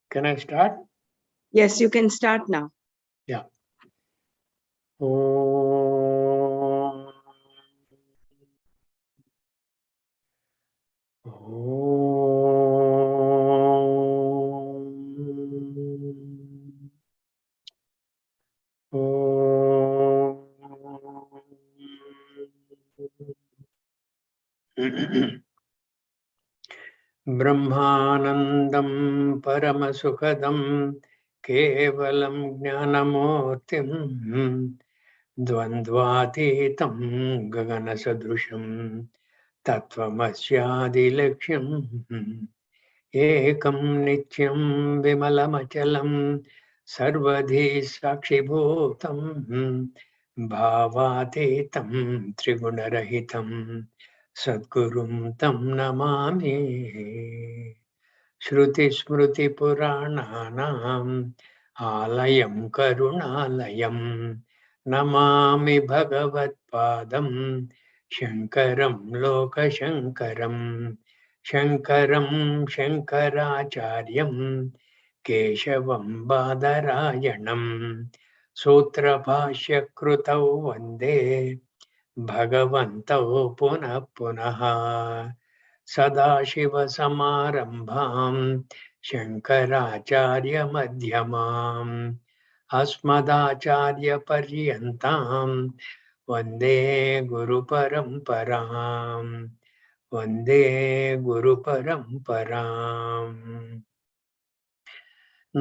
Can I start? Yes, you can start now. Yeah. Om. ब्रह्मानन्दं परमसुखदं केवलं ज्ञानमूर्तिं द्वन्द्वातीतं गगनसदृशं तत्त्वमस्यादिलक्ष्यम् एकं नित्यं विमलमचलं सर्वधी साक्षिभूतं भावातीतं त्रिगुणरहितं सद्गुरुं तं नमामि। श्रुतिस्मृतिपुराणानाम् आलयं करुणालयं नमामि भगवत्पादं शङ्करं लोकशङ्करम् शङ्करं शङ्कराचार्यं केशवं बादरायणं सूत्रभाष्यकृतौ वन्दे भगवन्तौ पुनः पुनः सदाशिवसमारम्भां शङ्कराचार्यमध्यमाम् अस्मदाचार्यपर्यन्तां वन्दे गुरुपरम्पराम् वन्दे गुरुपरम्पराम्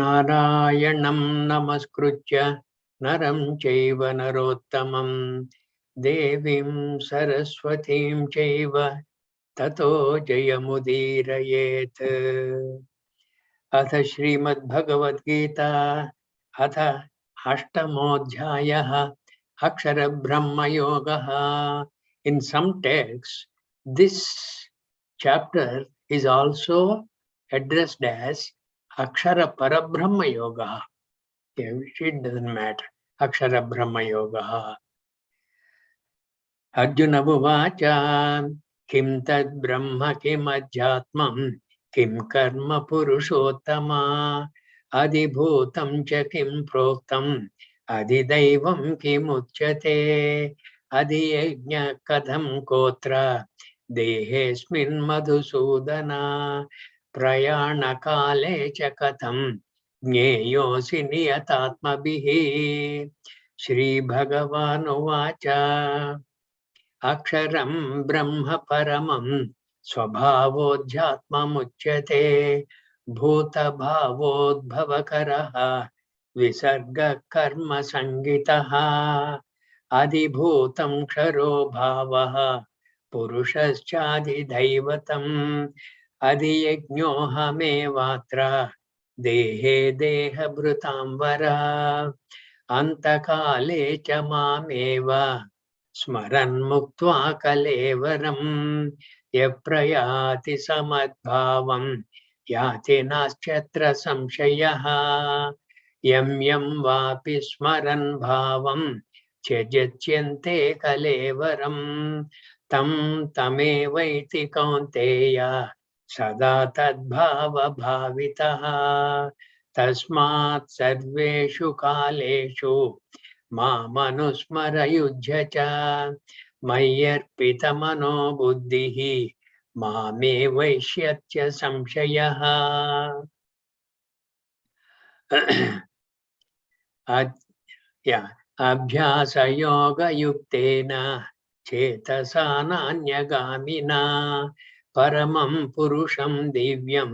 नारायणं नमस्कृत्य नरं चैव नरोत्तमं देवीं सरस्वतीं चैव ततो जयमुदीरयेत्। अथ श्रीमद्भगवद्गीता अथ अष्टमोऽध्यायः अक्षरब्रह्मयोगः। In some texts, this chapter is also addressed as Akshara Parabrahma Yoga. It doesn't matter. Akshara Brahma Yoga. Arjuna Uvacha Kim tad Brahma kim adhyatmam kim karma purushottama adibhutam cha kim proktam adidaivam kim uchyate adiyajna kadham kotra dehesmin madhusudana prayana kale cha katham ज्ञेयोऽसि नियतात्मभिः श्रीभगवानुवाच अक्षरं ब्रह्म परमं स्वभावोऽध्यात्ममुच्यते भूतभावोद्भवकरः विसर्गकर्मसङ्गितः अधिभूतं क्षरो भावः पुरुषश्चाधिदैवतम् अधियज्ञोऽहमेवात्र देहे देहभृतां वरा अन्तकाले च मामेव स्मरन् मुक्त्वा कलेवरं यप्रयाति समद्भावं याति नास्त्यत्र संशयः यं यं वापि स्मरन् भावं त्यजत्यन्ते कलेवरं तं तमेवैति कौन्तेय सदा तद्भावभावितः तस्मात् सर्वेषु कालेषु मामनुस्मरयुध्य च मय्यर्पितमनो बुद्धिः मामे वैष्यत्य संशयः अभ्यासयोगयुक्तेन चेतसा नान्यगामिना परमं पुरुषं दिव्यं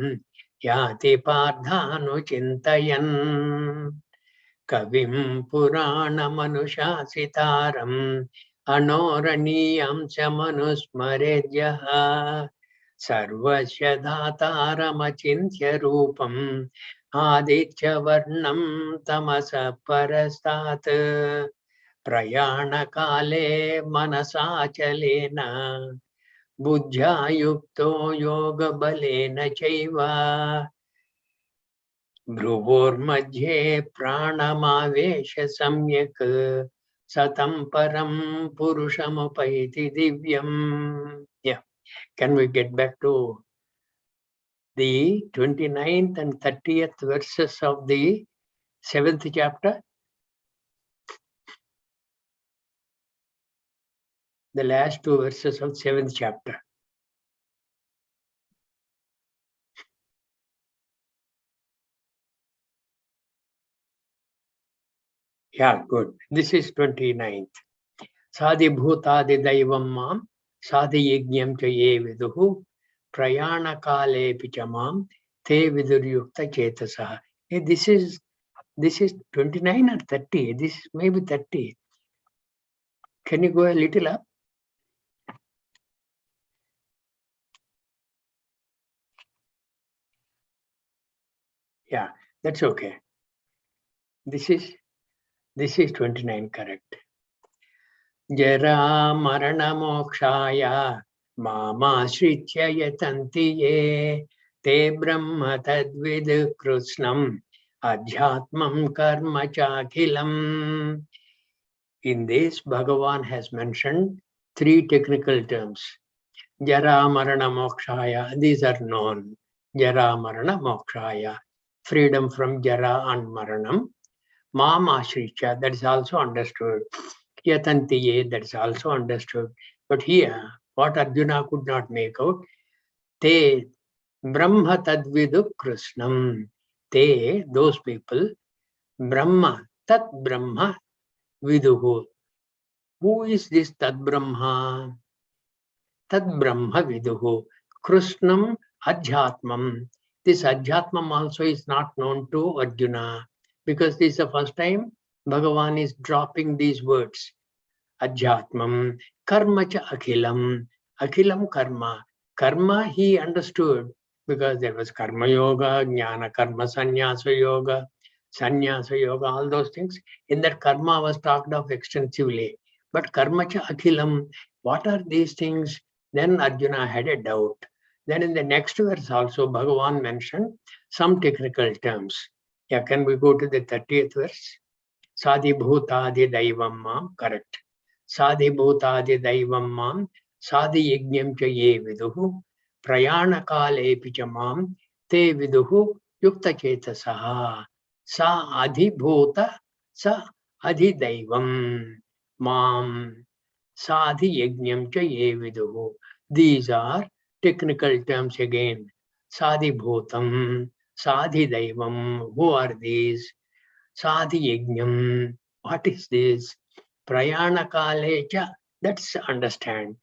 याति पार्थानुचिन्तयन् कविं पुराणमनुशासितारम् अनोरणीयं च मनुस्मरेद्यः सर्वस्य दातारमचिन्त्य रूपम् आदित्यवर्णं तमसः परस्तात् प्रयाणकाले मनसाचलेन बुद्ध्या युक्तो योगबलेन चैव भ्रुवोर्मध्ये प्राणमावेश्य सम्यक् सतं परं पुरुषमुपैति दिव्यम्. Yeah. Can we get back to the 29th and 30th verses of the 7th chapter. The last two verses of 7th chapter. Yeah, good. This is 29th. Sadhi bhutadi daivam mam, sadhi yajnam cha ye viduhu, prayana kale pichamam, te viduryukta chetasaha. Hey, this is 29 or 30. This is maybe 30. Can you go a little up? Yeah, that's okay. This is 29, correct. Jara marana mokshaya mama shritya yatanti ye te brahma tadvid krusnam adhyatmam karma chakhilam. In this, Bhagavan has mentioned three technical terms. Jara marana mokshaya, these are known. Jara marana mokshaya, freedom from jara and maranam. Mam ashricha, that is also understood. Yatantiye, that is also understood. But here, what Arjuna could not make out, te brahma tadvidu krishnam. They, those people, brahma, tat brahma viduhu. Who is this tat brahma? Tat brahma viduhu. Krishnam adhyatmam. This adhyatmam also is not known to Arjuna, because this is the first time Bhagavan is dropping these words. Adhyatmam, karma cha akhilam, akhilam karma. Karma he understood because there was karma yoga, jnana karma sannyasa yoga, all those things. In that karma was talked of extensively. But karma cha akhilam, what are these things? Then Arjuna had a doubt. Then in the next verse also, Bhagavan mentioned some technical terms. Yeah, can we go to the 30th verse? Sadhi bhutadi daivam mam, correct. Sadhi bhutadi daivam mam, sadhi yajnam cha ye viduhu, prayana kale picha mam, te viduhu yukta chetasaha. Sa adhibhuta, sa adhidaivam mam, sadhi yajnam cha ye viduhu. These are technical terms again. Sadhi bhutam, sadhi daivam. Who are these? Sadhi yajnam. What is this? Prayana kalecha. That's understand.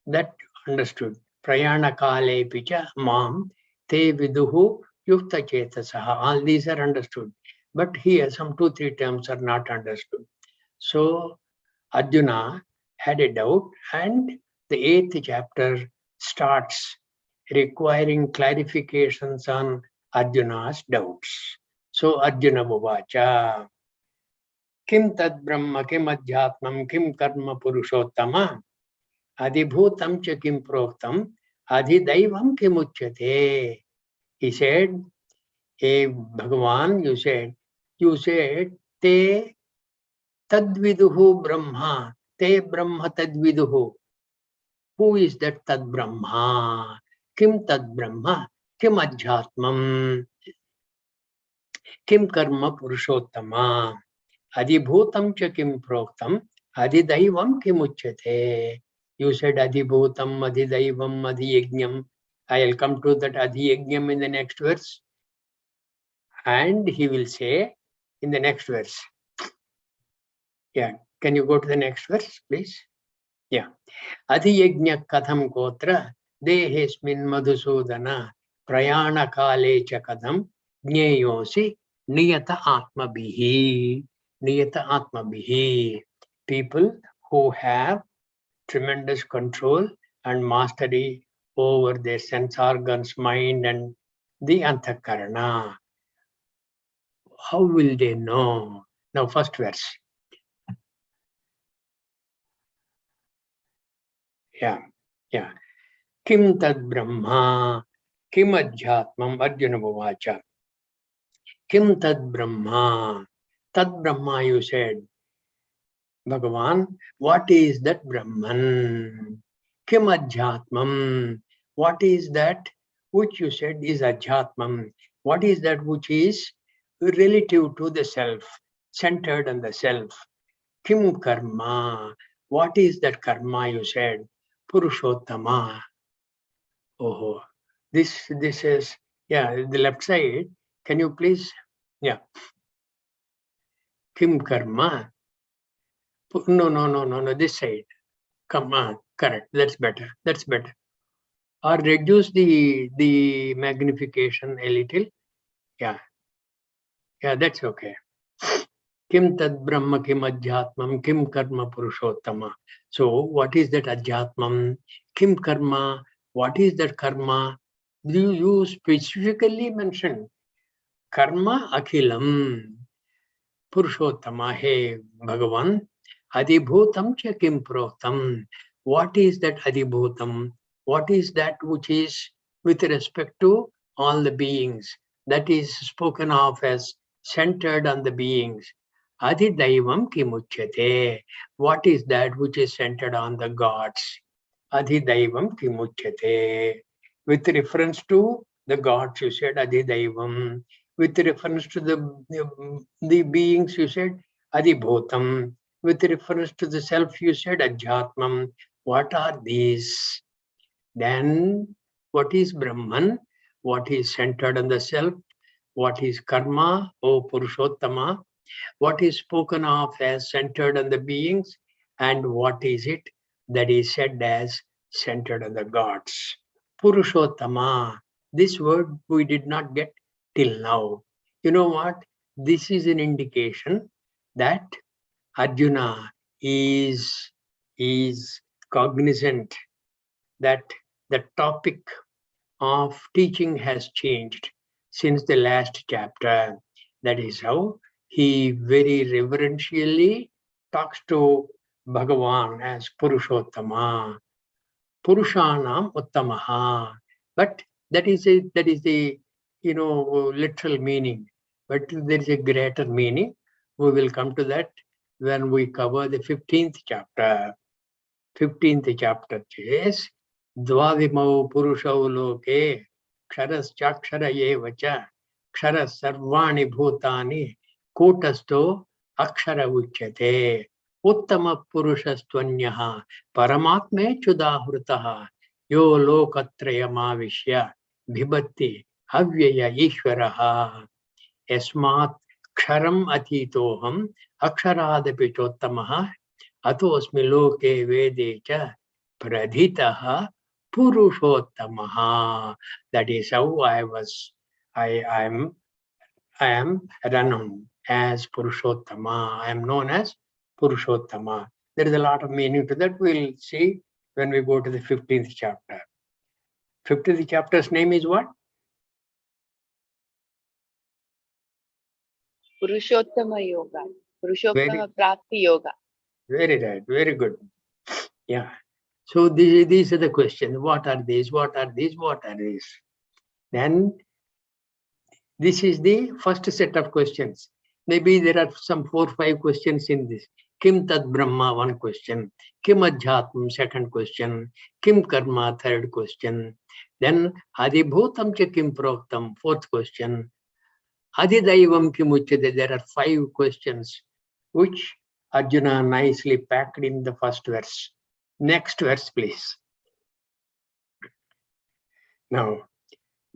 That understood. Prayana kale picha mam te viduhu yukta chetasaha. All these are understood. But here some 2-3 terms are not understood. So Arjuna had a doubt, and the 8th chapter starts requiring clarifications on Arjuna's doubts. So Arjuna Uvacha, Kim tad brahma, kim adhyatmam, kim karma purushottama, adhibhutam cha kim proktam, adhidaivam kim uchyate. He said, hey Bhagavan, you said, te tadviduhu brahma, te brahma tadviduhu. Who is that tad brahma? Kim tad brahma, kim adhyatmam, kim karma purushottama. Adhibhutam cha kim proktam, adhidaivam kim uchyate. You said adhibhutam, adhidaivam, adhiyajnam. I'll come to that adhiyajnam in the next verse. And he will say in the next verse. Yeah, can you go to the next verse, please? Yeah. Adhiyajna katham kotra, dehesmin madhusudana, prayana kale cha katham, jneyosi niyata atma bihi. Niyata atma bihi. People who have tremendous control and mastery over their sense organs, mind, and the antakarana. How will they know? Now, first verse. Yeah. Kim tad brahma, kim adhyatmam, Arjuna Uvacha. Kim tad brahma? Tad brahma, you said. Bhagavan, what is that Brahman? Kim adhyatmam? What is that which you said is Adhyatmam. What is that which is relative to the self, centered on the self? Kim karma. What is that karma you said? Purushottama. Oh, this is, yeah, the left side. Can you please? Yeah. Kim karma. No. This side. Karma. Correct. That's better. That's better. Or reduce the magnification a little. Yeah. Yeah, that's okay. Kim tad brahma kim adhyatmam kim karma purushottama. So what is that adhyatmam? Kim karma? What is that karma? You specifically mentioned karma akhilam purushottama. Hey Bhagavan, adibhutam cha kim protam. What is that adibhutam? What is that which is with respect to all the beings? That is spoken of as centered on the beings. Adhidaivam kimuchyate. What is that which is centered on the gods? Adhidaivam kimuchyate. With reference to the gods, you said Adhidaivam. With reference to the beings, you said Adhibhutam. With reference to the self, you said Adhyatmam. What are these? Then, what is Brahman? What is centered on the self? What is karma, O Purushottama? What is spoken of as centered on the beings? And what is it that is said as centered on the gods? Purushottama. This word we did not get till now. You know what? This is an indication that Arjuna is cognizant that the topic of teaching has changed since the last chapter. That is how he very reverentially talks to Bhagavan as Purushottama, Purushanam Uttamaha. But that is the literal meaning. But there is a greater meaning. We will come to that when we cover the 15th chapter. 15th chapter says, Dvavimau Purushau Loke, Ksharaschaksara Yevacha, Ksharas Sarvani Bhutani, Kutasto Akshara Uchyate, Uttama Purushastvanyaha, Paramatme Chudahurtaha, Yo Lokatrayamavishya, Bhibatti, Avyaya Ishvaraha, Esmat Ksharam Atitoham, Aksharaadapi Chottamaha, Atosmi loke vede cha pradhitaha purushottamaha. That is how I am renowned as Purushottama. I am known as Purushottama. There is a lot of meaning to that. We'll see when we go to the 15th chapter. 15th chapter's name is what? Purushottama Yoga. Purushottama Prapti Yoga. Very right. Very good. Yeah. So these are the questions. What are these? What are these? What are these? Then this is the first set of questions. Maybe there are some 4 or 5 questions in this. Kim Tad Brahma, one question. Kim Adhyatmam, second question. Kim Karma, third question. Then Adibhutam cha Kim Proktam, fourth question. Adidaivam Kim Uchyate, there are 5 questions which Arjuna nicely packed in the first verse. Next verse, please. Now,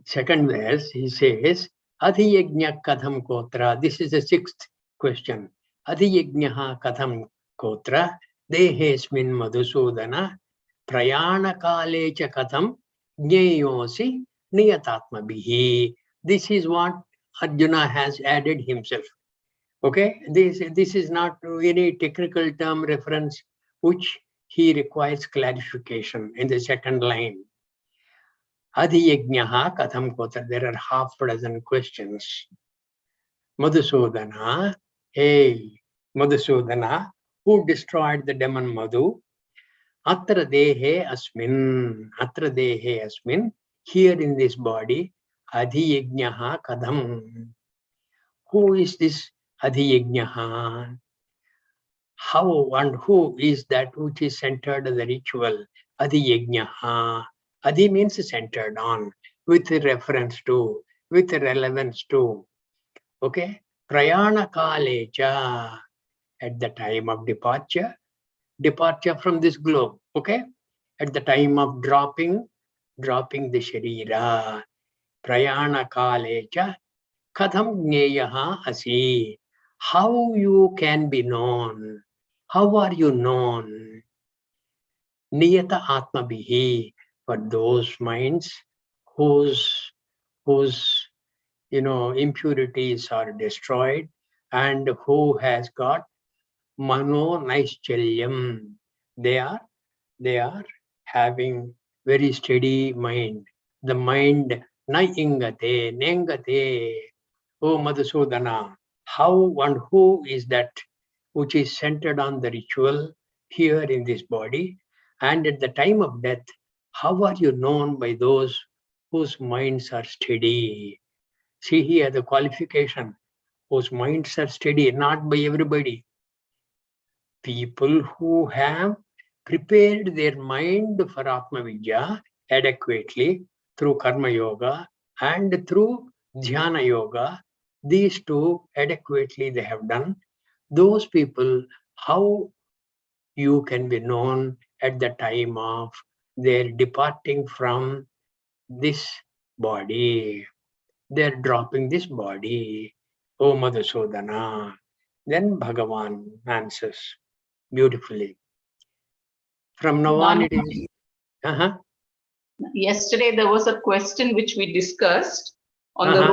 second verse, he says, Adhiyajna katham kotra. This is the 6th question. Adhiyajnaha katham kotra. Dehesmin madhusudana. Prayana kale cha katham jnayosi niyatatma bihi. This is what Arjuna has added himself. Okay, this is not any technical term reference which he requires clarification in the second line. Adhiyajnaha katham kotra. There are half a dozen questions. Madhusudana, hey, Madhusudana, who destroyed the demon Madhu? Atra dehe asmin, here in this body, Adhiyajnaha katham. Who is this Adhiyajnaha? How and who is that which is centered on the ritual? Adhiyajnaha. Adi means centered on. with reference to, with relevance to. Okay? Prayana kalecha, at the time of departure from this globe. Okay? At the time of dropping the sharira. Prayana kalecha, katham jneyaha asi. How you can be known? How are you known? Niyata atma bihi, for those minds whose impurities are destroyed and who has got mano naischelyam. They are having very steady mind. The mind na ingate, nengate. Oh Madhusudana, how and who is that which is centered on the ritual here in this body? And at the time of death, how are you known by those whose minds are steady? See here the qualification, whose minds are steady, not by everybody. People who have prepared their mind for Atma Vidya adequately through Karma Yoga and through Dhyana Yoga, these two adequately they have done. Those people, how you can be known at the time of their departing from this body. They're dropping this body. Oh Madhusudana. Then Bhagavan answers beautifully. From now on, it is. Yesterday there was a question which we discussed on the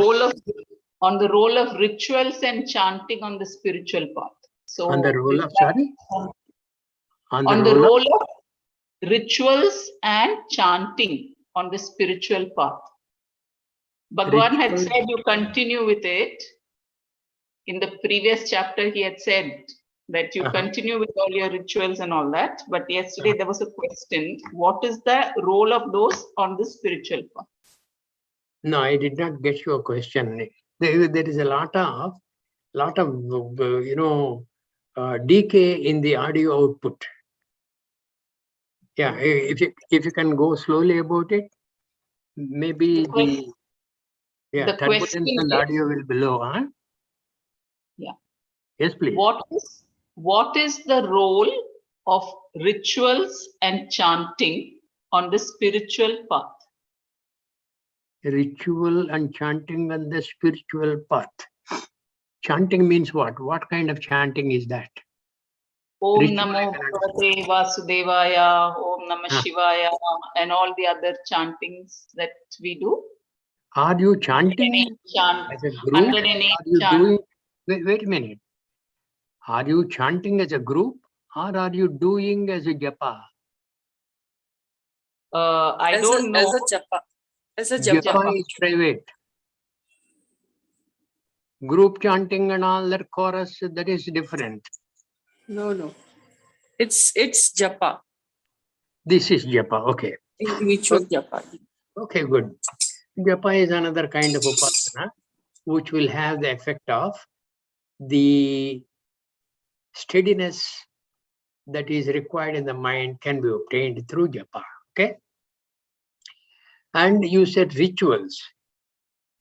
role of rituals and chanting on the spiritual path. So on the role of, sorry? On the role of rituals and chanting on the spiritual path. Bhagavan had said you continue with it. In the previous chapter, he had said that you continue with all your rituals and all that. But yesterday there was a question, what is the role of those on the spiritual path? No, I did not get your question. There is a lot of decay in the audio output. Yeah, if you can go slowly about it, maybe the turbulence and audio will be low, huh? Yeah. Yes, please. What is the role of rituals and chanting on the spiritual path? Ritual and chanting on the spiritual path. Chanting means what? What kind of chanting is that? Om Namo Bhagavate Vasudevaya, Om Namah Shivaya, and all the other chantings that we do. Are you chanting as a group? Are you doing? Wait a minute. Are you chanting as a group or are you doing as a japa? I don't know. As a japa. Japa is private. Group chanting and all that chorus, that is different. No. It's japa. This is japa, okay. Ritual japa. Okay, good. Japa is another kind of upasana which will have the effect of the steadiness that is required in the mind can be obtained through japa, okay? And you said rituals.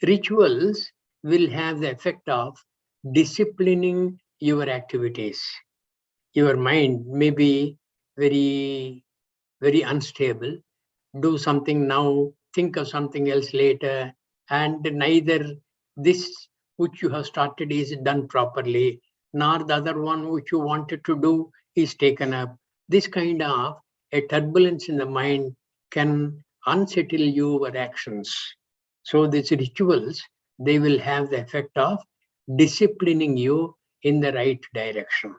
Rituals will have the effect of disciplining your activities. Your mind may be very, very unstable. Do something now, think of something else later, and neither this which you have started is done properly, nor the other one which you wanted to do is taken up. This kind of a turbulence in the mind can unsettle your actions. So these rituals, they will have the effect of disciplining you in the right direction.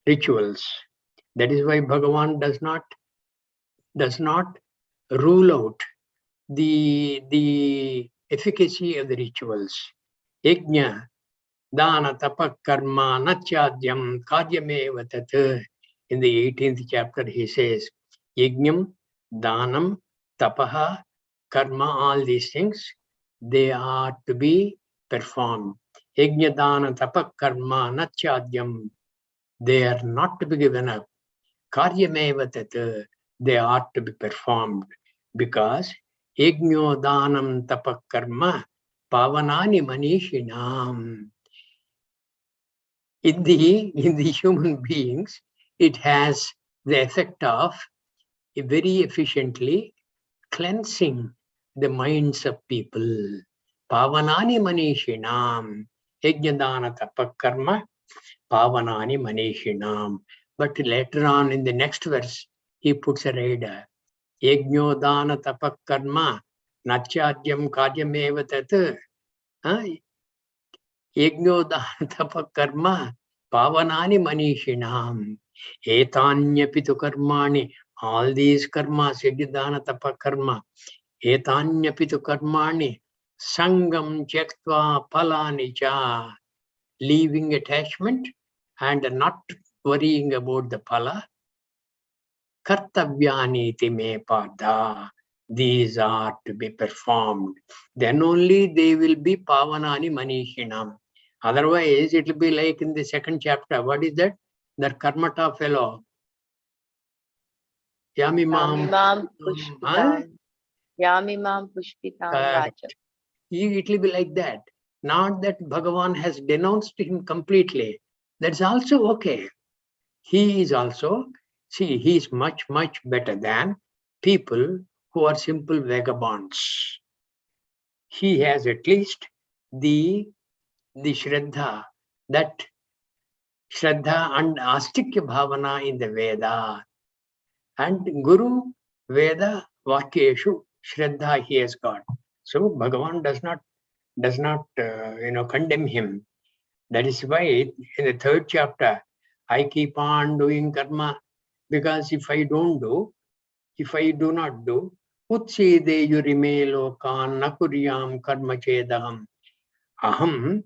Rituals. That is why Bhagavan does not rule out the efficacy of the rituals. Yajna, dana, tapa, karma, nachadyam, karyameva tat. In the 18th chapter, he says, Yajnam, danam, tapaha, karma, all these things, they are to be performed. Yajna, dana, tapa, karma, nachadyam, they are not to be given up. Karyameva tat, they are to be performed, because Yajno danam tapakarma pavanani manishinam. In the human beings, it has the effect of very efficiently cleansing the minds of people. Pavanani manishinam. Yajnadana tapakarma pavanani manishinam. But later on in the next verse, he puts a rider. Yajnodana tapakarma nachadyam karyameva tat. Yajnodana tapakarma pavanani manishinam. Etanyapi tu karmani. All these karmas, yajnodana tapakarma. Etanyapi tu karmani. Sangam tyaktva palani cha. Leaving attachment and not worrying about the pala. Kartavyani me pada. These are to be performed. Then only they will be pavanani manishinam. Otherwise, it will be like in the second chapter. What is that? That Karmata fellow. Yamimam pushpitam. Yamimam pushpitam vacha. It will be like that. Not that Bhagavan has denounced him completely. That's also okay. He is also, see, he is much, much better than people who are simple vagabonds. He has at least the Shraddha, that Shraddha and Astikya Bhavana in the Veda. And Guru, Veda, Vakyeshu, Shraddha he has got. So Bhagavan does not condemn him. That is why in the third chapter, I keep on doing karma, because if I do not do, Utside yurime lokan nakuryam karma chedaham. Aham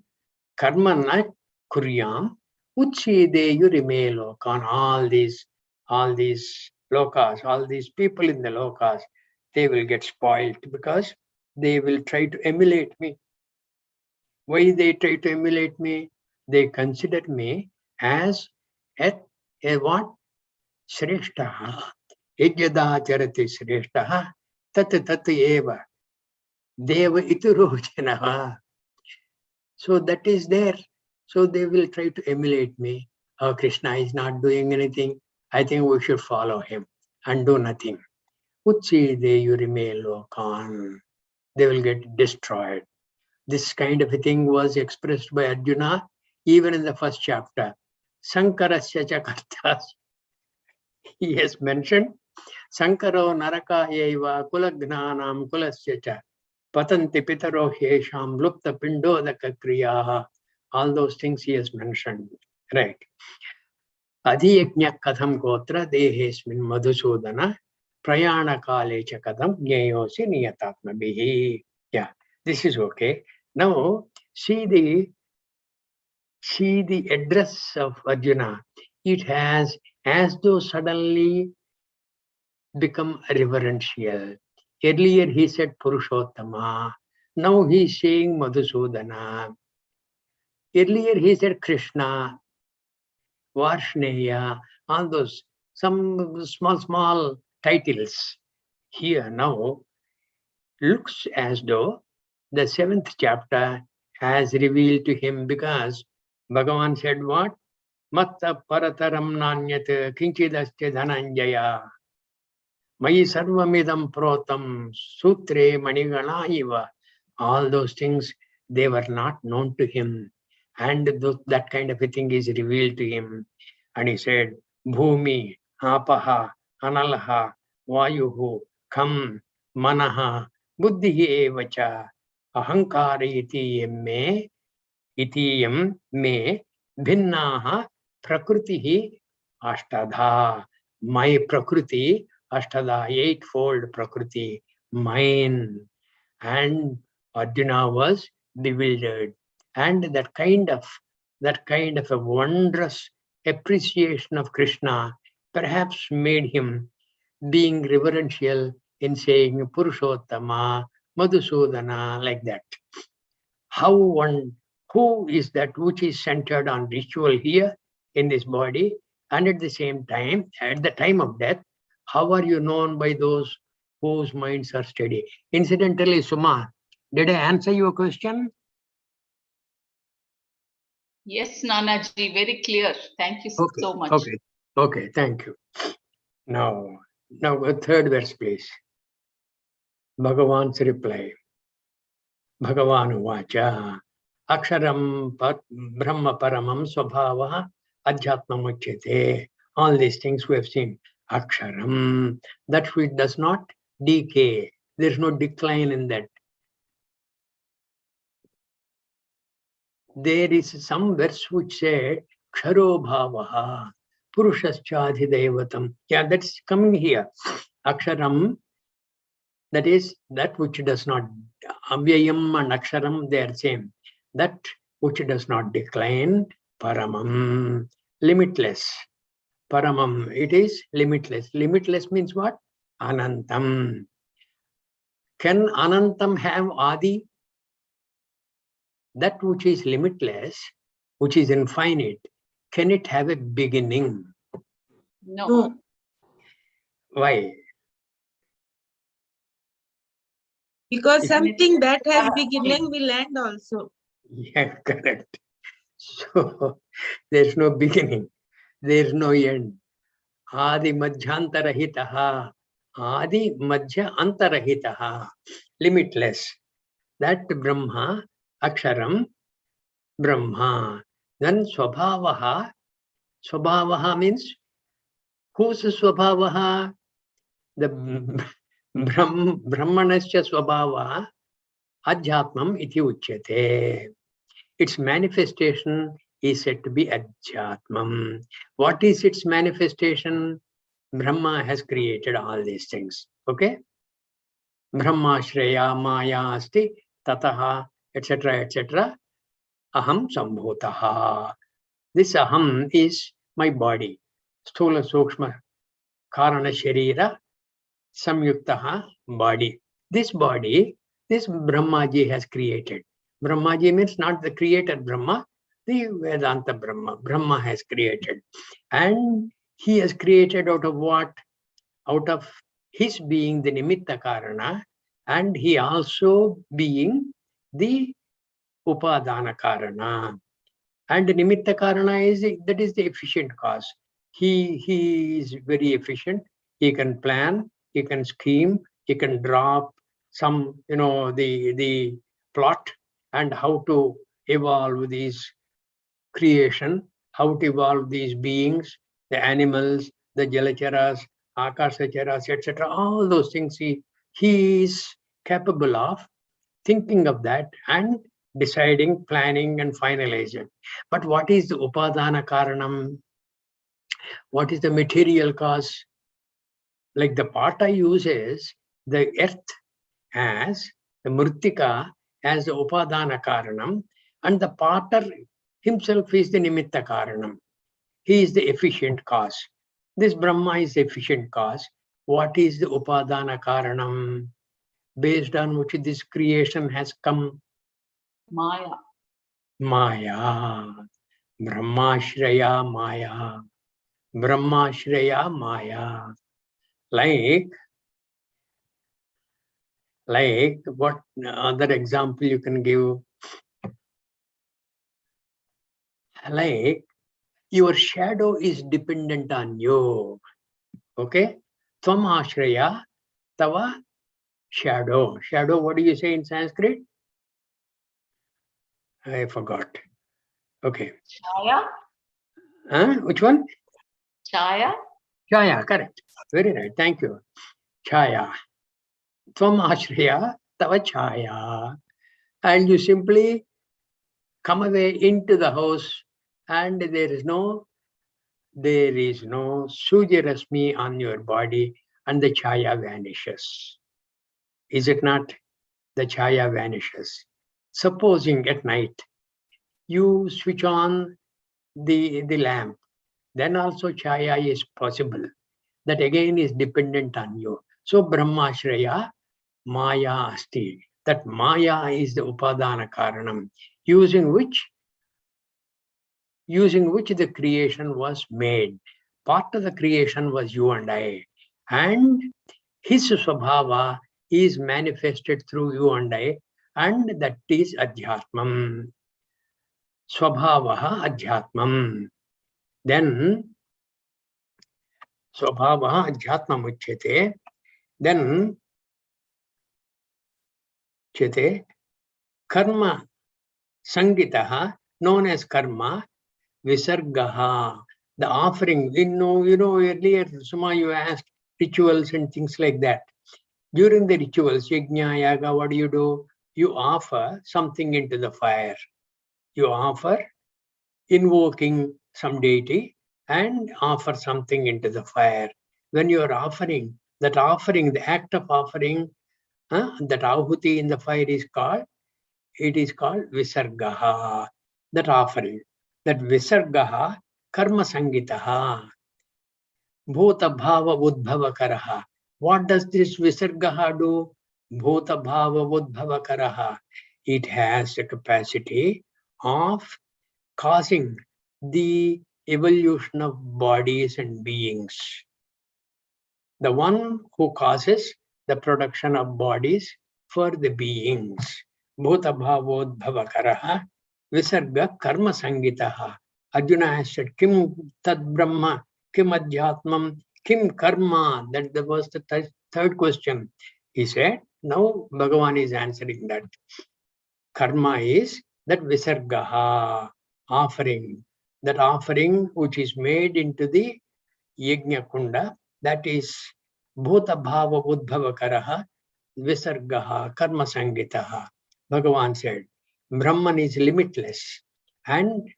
karma na kuryam Utside yurime lokan. All these lokas, all these people in the lokas, they will get spoiled because they will try to emulate me. Why they try to emulate me? They consider me as a what? Shreshtaha. Yajyada charati shreshtaha tat eva deva iturojanaha. So that is there. So they will try to emulate me. Oh, Krishna is not doing anything. I think we should follow him and do nothing. Utsi de yurime lokan. They will get destroyed. This kind of a thing was expressed by Arjuna even in the first chapter. Sankarasya cha kartas. He has mentioned Sankaro naraka eva kulagnanam kulasya cha patanti pitaro hesham lupta pindodaka kriyaha. All those things he has mentioned. Right. Adhiyajna katham gotra dehesmin madhusudana prayana kale cha katham jnayosi niyatatma bihi. Yeah, this is okay. Now, see the address of Arjuna. It has as though suddenly become reverential. Earlier he said Purushottama. Now he is saying Madhusudana. Earlier he said Krishna, Varshneya, all those, some small titles. Here now looks as though the 7th chapter has revealed to him, because Bhagavan said what? Matta parataram nanyat kinchidasya dhananjaya Mai sarvamidam protam sutre manigana iva. All those things, they were not known to him. And that kind of a thing is revealed to him. And he said, Bhumi, Apaha, Analaha, Vayuhu, Kham, Manaha, Buddhihi evacha, Ahankara itiyam me, Bhinnaha, Prakritihi, Ashtadha. My Prakriti, Ashtada, 8-fold Prakriti, mine. And Arjuna was bewildered. And that kind of a wondrous appreciation of Krishna perhaps made him being reverential in saying Purushottama, Madhusudana, like that. Who is that which is centered on ritual here in this body, and at the same time, at the time of death, how are you known by those whose minds are steady. Incidentally, Suma, did I answer your question? Yes, Nanaji, very clear. Thank you Okay, so much. okay, thank you. Now a third verse, please. Bhagavan's reply. Bhagavan uvacha aksharam brahma paramam swabhava adhyatmam uchyate. All these things we have seen. Aksharam, that which does not decay. There is no decline in that. There is some verse which say ksharo bhavaha purushascha adhidevatam. Yeah, that's coming here. Aksharam, that is that which does not, avyayam and aksharam, they are same. That which does not decline, paramam, limitless. Paramam, it is limitless. Limitless means what? Anantam. Can anantam have adi? That which is limitless, which is infinite, can it have a beginning? No. Why? Because something that has beginning will end also. Yeah, correct. So there's no beginning, there's no end. Adi madhyantarahitaha. Adi madhya antarahitaha. Limitless. That Brahma, Aksharam, Brahma. Then Swabhavaha. Swabhavaha means whose Swabhavaha? The Brahmanasya Swabhava Adhyatmam iti uchyate. Its manifestation is said to be Adhyatmam. What is its manifestation? Brahma has created all these things. Okay? Brahma Shreya Maya Asti Tataha, etc. etc. Aham Sambhutaha. This Aham is my body. Sthula Sukshma Karana Sharira Samyuktaha body. This body, this Brahmaji has created. Brahmaji means not the creator Brahma, the Vedanta Brahma. Brahma has created. And he has created out of what? Out of his being the Nimitta Karana, and he also being the Upadana Karana. And the Nimitta Karana is that is the efficient cause. He is very efficient. He can plan, he can scheme, he can drop some, the plot and how to evolve these creation, how to evolve these beings, the animals, the jalacharas, akasacharas, etc. All those things he is capable of thinking of that and deciding, planning, and finalizing. But what is the upadana karanam? What is the material cause? Like the Pata uses the earth as the mrittika as the upadana karanam, and the Pater himself is the nimitta karanam. He is the efficient cause. This Brahma is the efficient cause. What is the upadana karanam? Based on which this creation has come? Maya. Maya. Brahmashraya Maya. Brahmashraya Maya. Like what other example you can give? Like your shadow is dependent on you. Okay? Tvam ashraya tava shadow. Shadow, what do you say in Sanskrit? I forgot. Okay. Chaya. Which one? Chaya. Chaya, correct. Very right. Thank you. Chaya. Tvam ashraya tava chaya. And you simply come away into the house and there is no Surya Rasmi on your body and the chaya vanishes. Is it not? The chaya vanishes. Supposing at night you switch on the lamp, then also chaya is possible. That again is dependent on you. So Brahmashraya Maya Asti. That Maya is the Upadana Karanam, using which the creation was made. Part of the creation was you and I. And His Swabhava is manifested through you and I, and that is Adhyatmam. Swabhavaha Adhyatmam. Then Swabhavaha Adhyatmam Uchyate. Then Chete Karma Sangitaha, known as Karma, Visargaha, the offering. You know, earlier, Suma, you asked rituals and things like that. During the rituals, Yajna, Yaga, what do? You offer something into the fire. You offer invoking some deity and offer something into the fire. When you are offering, that offering, the act of offering, that ahuti in the fire is called, it is called Visargaha, that offering. That Visargaha, Karma Sangitaha, Bhuta Bhava Udbhava Karaha. What does this Visargaha do? Bhuta Bhava Udbhava Karaha. It has the capacity of causing the evolution of bodies and beings. The one who causes the production of bodies for the beings. Bhuta Bhavodbhava Karaha, Visarga Karma Sangitaha. Arjuna has said, Kim Tad Brahma, Kim Adhyatmam, Kim Karma. That was the third question. He said, now Bhagavan is answering that. Karma is that Visargaha, offering. That offering which is made into the Yajna Kunda, that is Bhuta Bhava Udbhava Karaha, Visargaha, Karma Sangitaha. Bhagavan said, Brahman is limitless and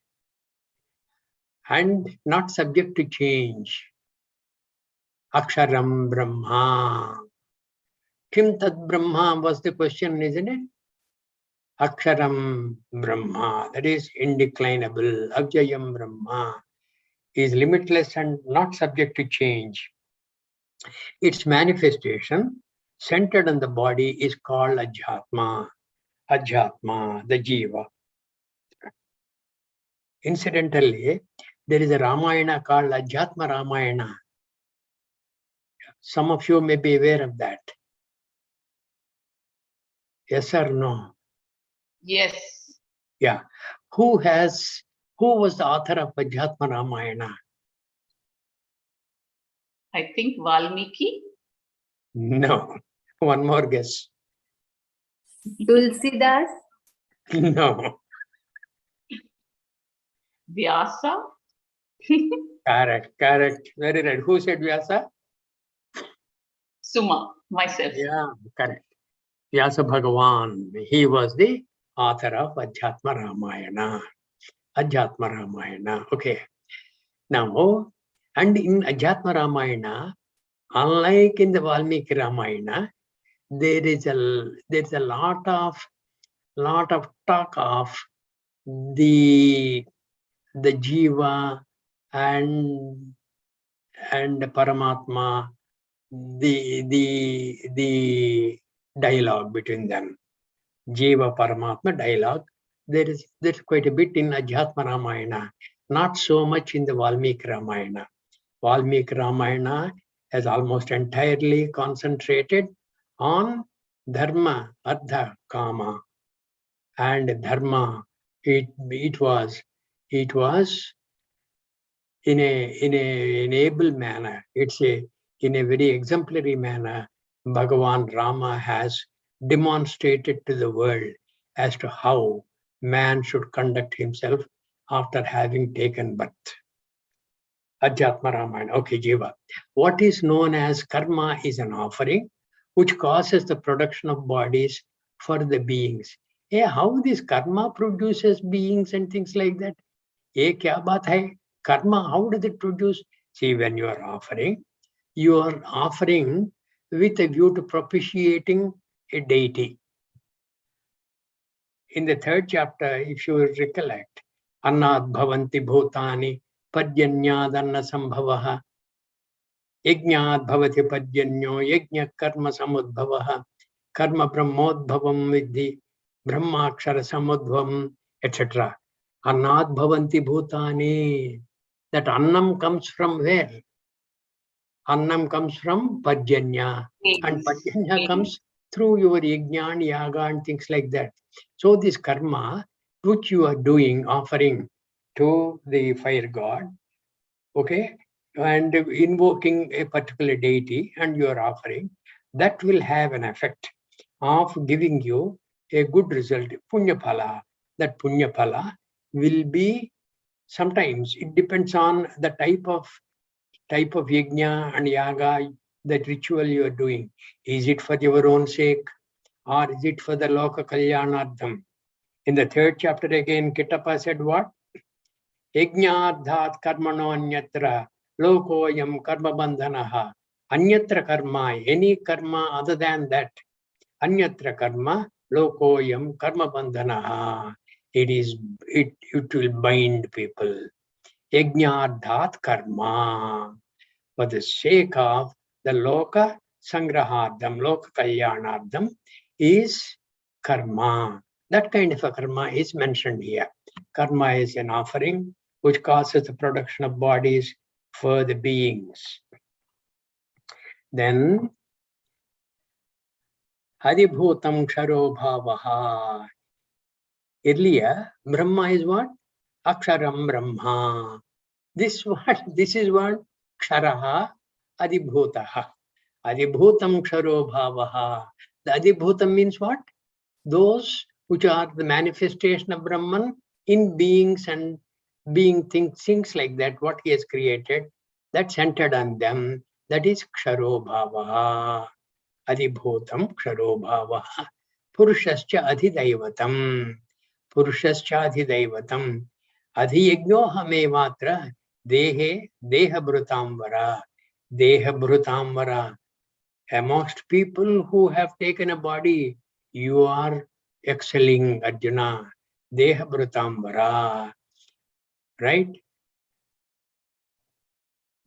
not subject to change. Aksharam Brahma. Kim Tad Brahma was the question, isn't it? Aksharam Brahma, that is indeclinable. Avjayam Brahma is limitless and not subject to change. Its manifestation centered on the body is called Adhyatma. Adhyatma, the Jiva. Incidentally, there is a Ramayana called Adhyatma Ramayana. Some of you may be aware of that. Yes or no? Yes. Yeah. Who was the author of Adhyatma Ramayana? I think Valmiki. No. One more guess. Tulsidas. No. Vyasa. Correct. Very right. Who said Vyasa? Suma, myself. Yeah, correct. Vyasa Bhagavan. He was the author of Adhyatma Ramayana. Adhyatma Ramayana. Okay. Now, and in Adhyatma Ramayana, unlike in the Valmiki Ramayana, there is a lot of talk of the Jiva and Paramatma, the dialogue between them. Jiva Paramatma dialogue. There's quite a bit in Adhyatma Ramayana, not so much in the Valmiki Ramayana. Valmiki Ramayana has almost entirely concentrated on Dharma, Artha, Kama, and Dharma. It was in an able manner. It's in a very exemplary manner. Bhagavan Rama has demonstrated to the world as to how man should conduct himself after having taken birth. Adhyatma Ramayana. Okay, Jiva. What is known as karma is an offering which causes the production of bodies for the beings. How this karma produces beings and things like that? Kya baat hai? Karma, how does it produce? See, when you are offering with a view to propitiating a deity. In the third chapter, if you recollect, Annad Bhavanti Bhutani Padyanyadanna Sambhavaha Yajnad Bhavati Padyanyo Yajna Karma Samudbhavaha Karma Brahmodbhavam Vidhi Brahmakshara Samudbhavam, etc. Annad Bhavanti Bhutani. That annam comes from where? Annam comes from Parjanya. And Parjanya Yes. comes through your yajna and yaga and things like that. So this karma, which you are doing, offering to the fire god, okay, and invoking a particular deity, and you are offering, that will have an effect of giving you a good result, punya phala. That punya phala will be, sometimes it depends on the type of yajna and yaga, that ritual you are doing. Is it for your own sake, or is it for the loka kalyanardham? In the 3rd chapter again, Kittappa said what? Yajnadhat karmano anyatra lokoyam karma bandhanaha. Anyatra karma, any karma other than that. Anyatra karma lokoyam karma bandhanaha. It will bind people. Yajnadhat karma. For the sake of the loka sangrahardham, loka kalyanardham, is karma. That kind of a karma is mentioned here. Karma is an offering which causes the production of bodies for the beings. Then, Adibhutam Ksharo Bhavaha. Earlier, Brahma is what? Aksharam Brahma. This is what? Ksharaha Adibhutaha. Adibhutam Ksharo Bhavaha. The Adibhutam means what? Those which are the manifestation of Brahman in beings and being things like that, what he has created, that centered on them, that is Ksharo Bhavaha. Adibhutam Ksharo Bhavaha. Purushascha Adhidaivatam. Purushascha Adhidaivatam. Adhiyajnohamevatra Dehe Dehabhrutamvara. Dehabhrutamvara. Amongst people who have taken a body, you are excelling, Arjuna. Dehabhrutamvara. Right?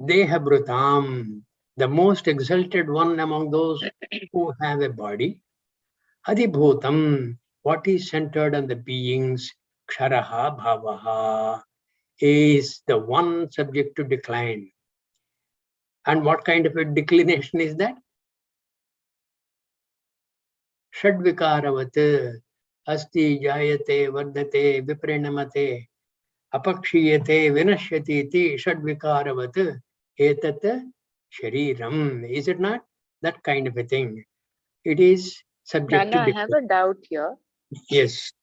Dehabhrutam. The most exalted one among those who have a body. Adibhutam. What is centered on the beings, Ksharaha Bhavaha, is the one subject to decline. And what kind of a declination is that? Shadvikaravat, asti jayate vardate viprinamate apakshiyate vinashyati iti shadvikaravat etat shariram. Is it not? That kind of a thing. It is subject Nana, to I have decline. a doubt here. Yes.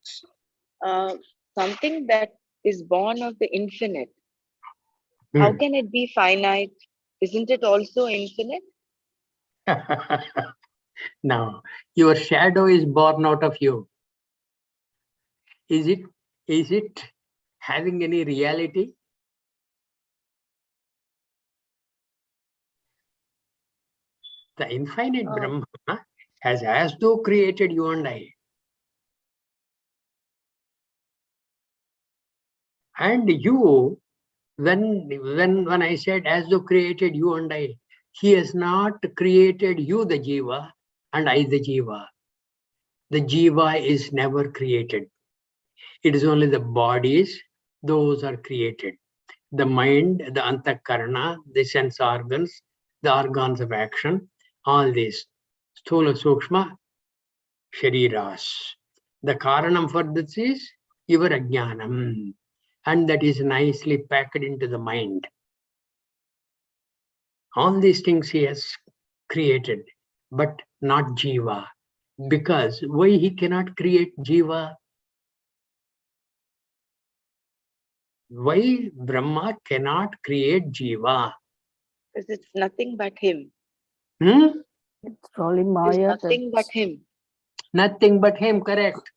Something that is born of the infinite, how can it be finite? Isn't it also infinite? Now, your shadow is born out of you. Is it having any reality? The infinite Brahma has as though created you and I. And you, when I said as though created you and I, he has not created you, the Jiva, and I, the Jiva. The Jiva is never created. It is only the bodies, those are created. The mind, the antakarana, the sense organs, the organs of action, all these. Sthula Sukshma Shariras. The karanam for this is your ajnanam. And that is nicely packed into the mind. All these things he has created, but not Jiva. Because why he cannot create Jiva? Why Brahma cannot create Jiva? Because it's nothing but him. It's probably It's Maya. nothing but him. Nothing but him, correct.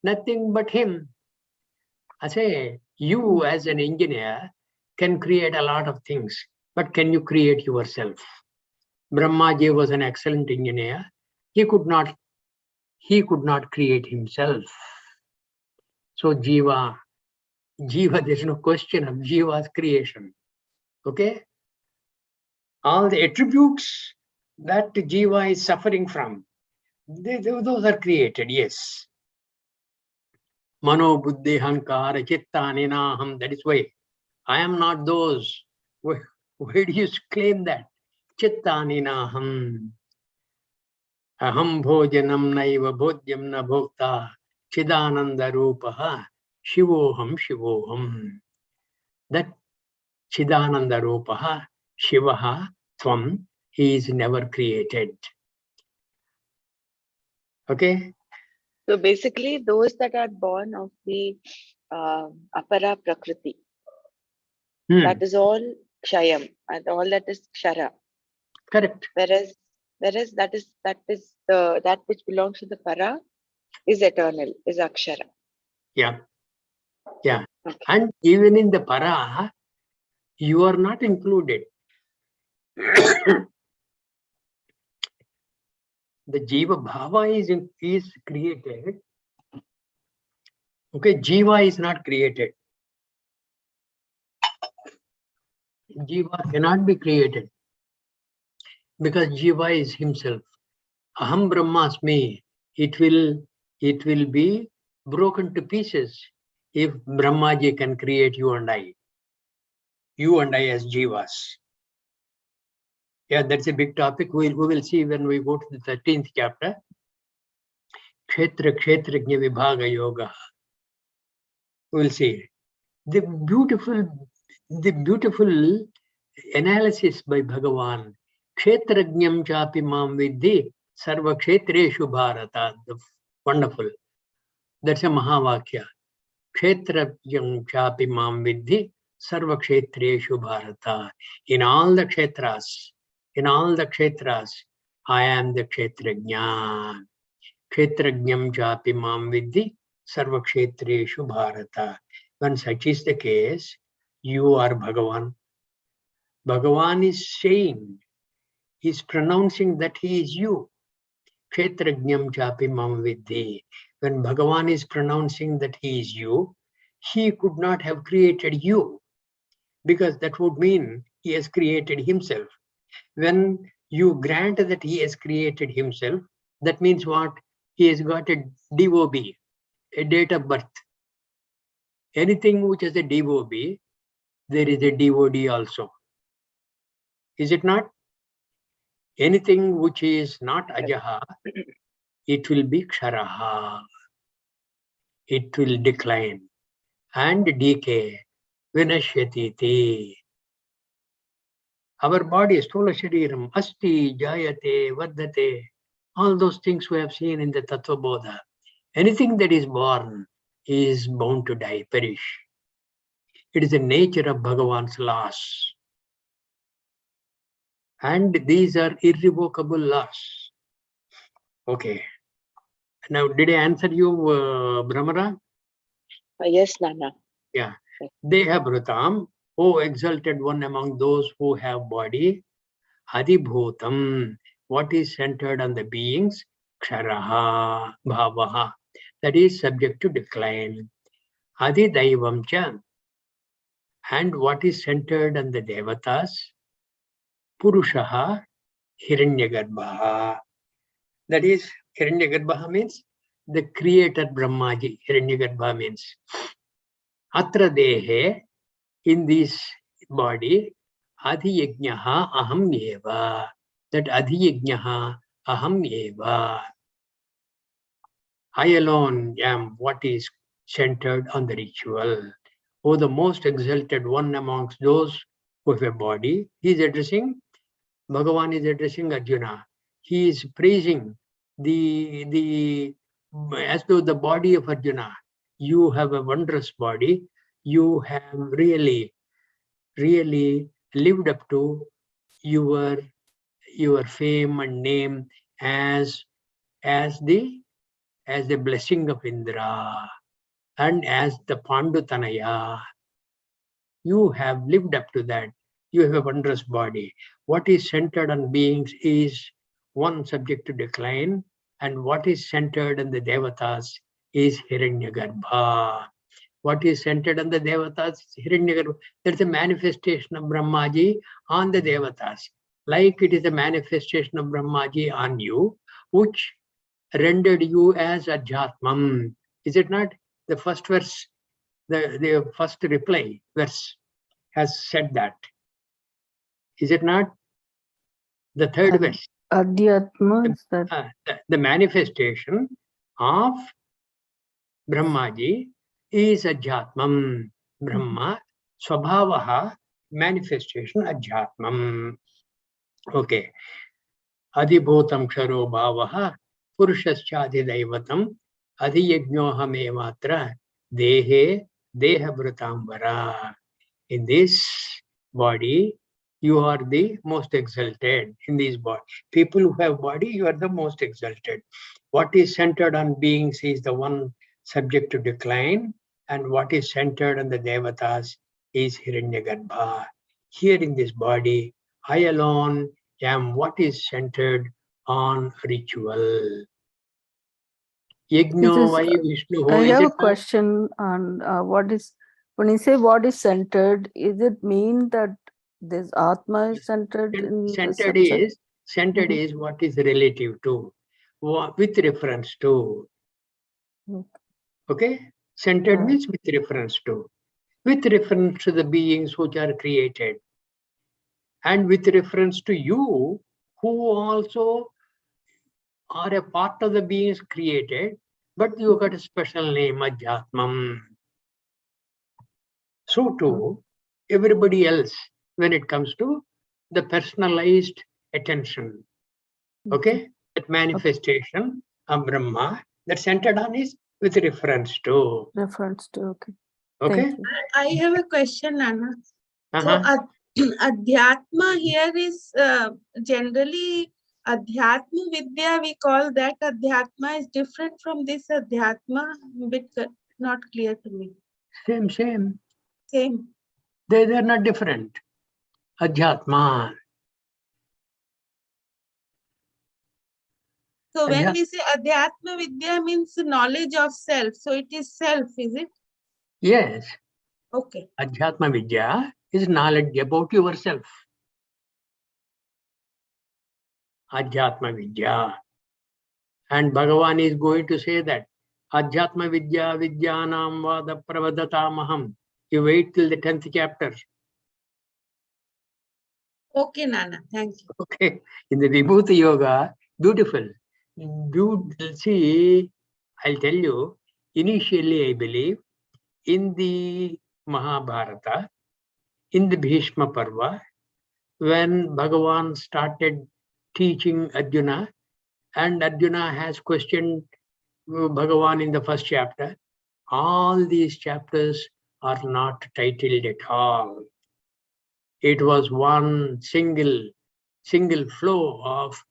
Nothing but him. I say, you as an engineer can create a lot of things, but can you create yourself? Brahmaji was an excellent engineer. He could not create himself. So Jiva, there's no question of Jiva's creation. Okay? All the attributes that Jiva is suffering from, those are created, yes. Mano buddhi hankara chitta ninaham. That is why I am not those Why do you claim that? Chittani naham. Aham bhojanam naiva bhodyam na bhokta. Chidananda rupaha. Shivoham shivoham. That Chidananda rupaha, Shivaha, Tvam, he is never created. Okay? So basically, those that are born of the apara prakriti, that is all kshayam, and all that is kshara. Correct. Whereas that which belongs to the para is eternal, is akshara. Yeah. Yeah. Okay. And even in the para, you are not included. The Jiva Bhava is created. Okay, Jiva is not created. Jiva cannot be created because Jiva is himself. Aham Brahmasmi. It will be broken to pieces if Brahmaji can create you and I. You and I as Jivas. Yeah, that's a big topic. We will see when we go to the 13th chapter. Kshetra Kshetrajna Vibhaga Yoga. We'll see. The beautiful analysis by Bhagavan. Kshetrajnam chapi mam vidhi sarva kshetreshu bharata. Wonderful. That's a Mahavakya. Kshetrajnam chapi mam vidhi sarva kshetreshu bharata. In all the kshetras, I am the kshetrajna. Kshetrajnam chapi mam vidhi sarva kshetreshu bharata. When such is the case, you are Bhagavan. Bhagavan is saying, he's pronouncing that he is you. Kshetrajnam chapi mam vidhi. When Bhagavan is pronouncing that he is you, he could not have created you, because that would mean he has created himself. When you grant that he has created himself, that means what? He has got a DOB, a date of birth. Anything which has a DOB, there is a DOD also. Is it not? Anything which is not ajaha, it will be ksharaha. It will decline and decay. Vinashyatiti. Our body, sthola shariram, asti, jayate, vaddate. All those things we have seen in the Tattva Bodha. Anything that is born is bound to die, perish. It is the nature of Bhagavan's laws. And these are irrevocable laws. Okay. Now, did I answer you, Brahmara? Yes, Nana. Yeah. Deha Bhrutam, O exalted one among those who have body, Adibhutam, what is centered on the beings, Ksharaha, Bhavaha, that is subject to decline. Adidaivam cha, and what is centered on the Devatas, Purushaha, Hiranyagarbha. That is, Hiranyagarbha means the creator Brahmaji. Hiranyagarbha means Atra Dehe, in this body, Adhiyajnaha aham eva. That Adhiyajnaha aham eva. I alone am what is centered on the ritual. Oh, the most exalted one amongst those who have a body. He is addressing, Bhagavan is addressing Arjuna. He is praising as though the body of Arjuna. You have a wondrous body. You have really lived up to your fame and name as the blessing of Indra and as the Pandutanaya. You have lived up to that. You have a wondrous body. What is centered on beings is one subject to decline, and what is centered on the Devatas is Hiranyagarbha. What is centered on the Devatas is Hiranyagarbha. There's a manifestation of Brahmaji on the Devatas. Like it is a manifestation of Brahmaji on you, which rendered you as Adhyatmam. Is it not? The first verse, the first reply verse has said that. Is it not? The third verse. Adhyatma is that. The manifestation of Brahmaji is Adhyatmam. Brahma, Swabhavaha, manifestation Adhyatmam. Okay. Adhibhutam Ksharo Bhavaha, Purushascha Adhidaivatam, Adhiyajnohamevatra, Dehe, Dehabhritambara. In this body, you are the most exalted in this body. People who have body, you are the most exalted. What is centered on beings is the one subject to decline, and what is centered on the devatas is Hiranyagarbha. Here in this body, I alone am what is centered on ritual. Yajno vai Vishnu. I have a question on what is, when you say what is centered, is it mean that this Atma is centered in the subject? Centered is what is relative to, with reference to. Okay? Centered means with reference to. With reference to the beings which are created. And with reference to you, who also are a part of the beings created, but you got a special name, Adhyatmam. So too, everybody else, when it comes to the personalized attention, okay, that manifestation of Brahma, that centered on is with reference to. Reference to, okay. Okay. I have a question, Anna. So Adhyatma here is generally Adhyatma Vidya, we call that Adhyatma is different from this Adhyatma, bit not clear to me. Same. Same. They're not different. Adhyatma. So when we say Adhyatma Vidya means knowledge of self, so it is self, is it? Yes. Okay. Adhyatma Vidya is knowledge about yourself. Adhyatma Vidya. And Bhagavan is going to say that Adhyatma Vidya Vidyanam Vada Pravadatamaham. You wait till the 10th chapter. Okay, Nana. Thank you. Okay. In the Vibhuti Yoga, beautiful. See, I'll tell you, initially I believe in the Mahabharata, in the Bhishma Parva, when Bhagavan started teaching Arjuna, and Arjuna has questioned Bhagavan in the first chapter, all these chapters are not titled at all. It was one single flow of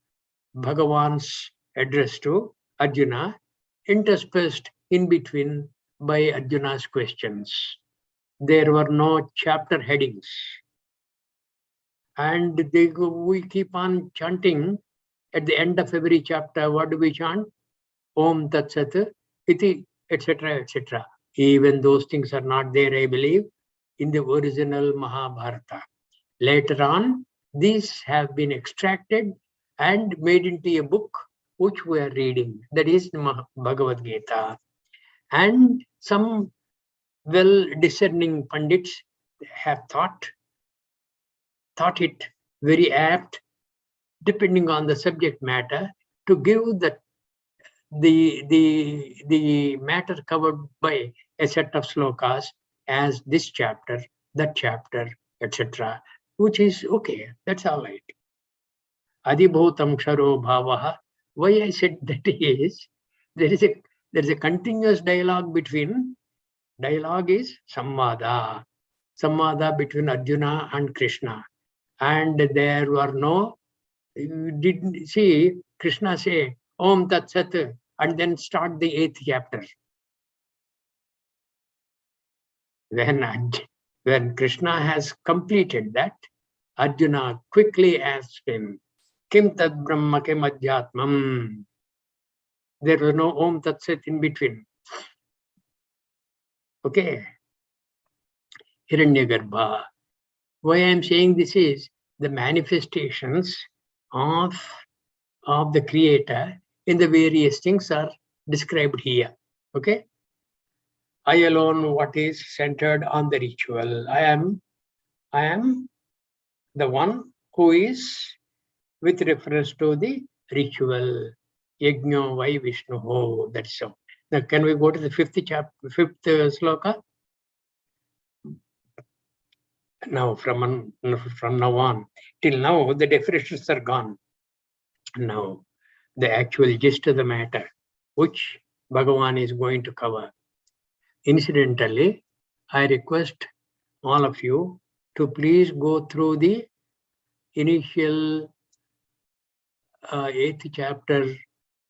Bhagavan's address to Arjuna, interspersed in between by Arjuna's questions. There were no chapter headings. And we keep on chanting at the end of every chapter. What do we chant? Om Tat Sat, Iti, etc., etc. Even those things are not there, I believe, in the original Mahabharata. Later on, these have been extracted and made into a book which we are reading. That is Bhagavad Gita. And some well-discerning Pandits have thought it very apt, depending on the subject matter, to give the matter covered by a set of slokas as this chapter, that chapter, etc., which is okay. That's all right. Adhibhutam Ksharo Bhavaha. Why I said that is, there is a continuous dialogue between. Dialogue is Samvada between Arjuna and Krishna. And there were no, you didn't see Krishna say Om Tat Sat and then start the 8th chapter. When Krishna has completed that, Arjuna quickly asked him, Kim Tad Brahma Kim Adhyatmam. There was no Om Tat Sat in between. Okay. Hiranyagarbha. Why I am saying this is the manifestations of the Creator in the various things are described here. Okay. I alone what is centered on the ritual. I am the one who is with reference to the ritual. Yajna vai Vishnu. That's so. Now, can we go to the fifth sloka? Now, from now on, till now, the definitions are gone. Now, the actual gist of the matter, which Bhagavan is going to cover. Incidentally, I request all of you to please go through the initial 8th chapter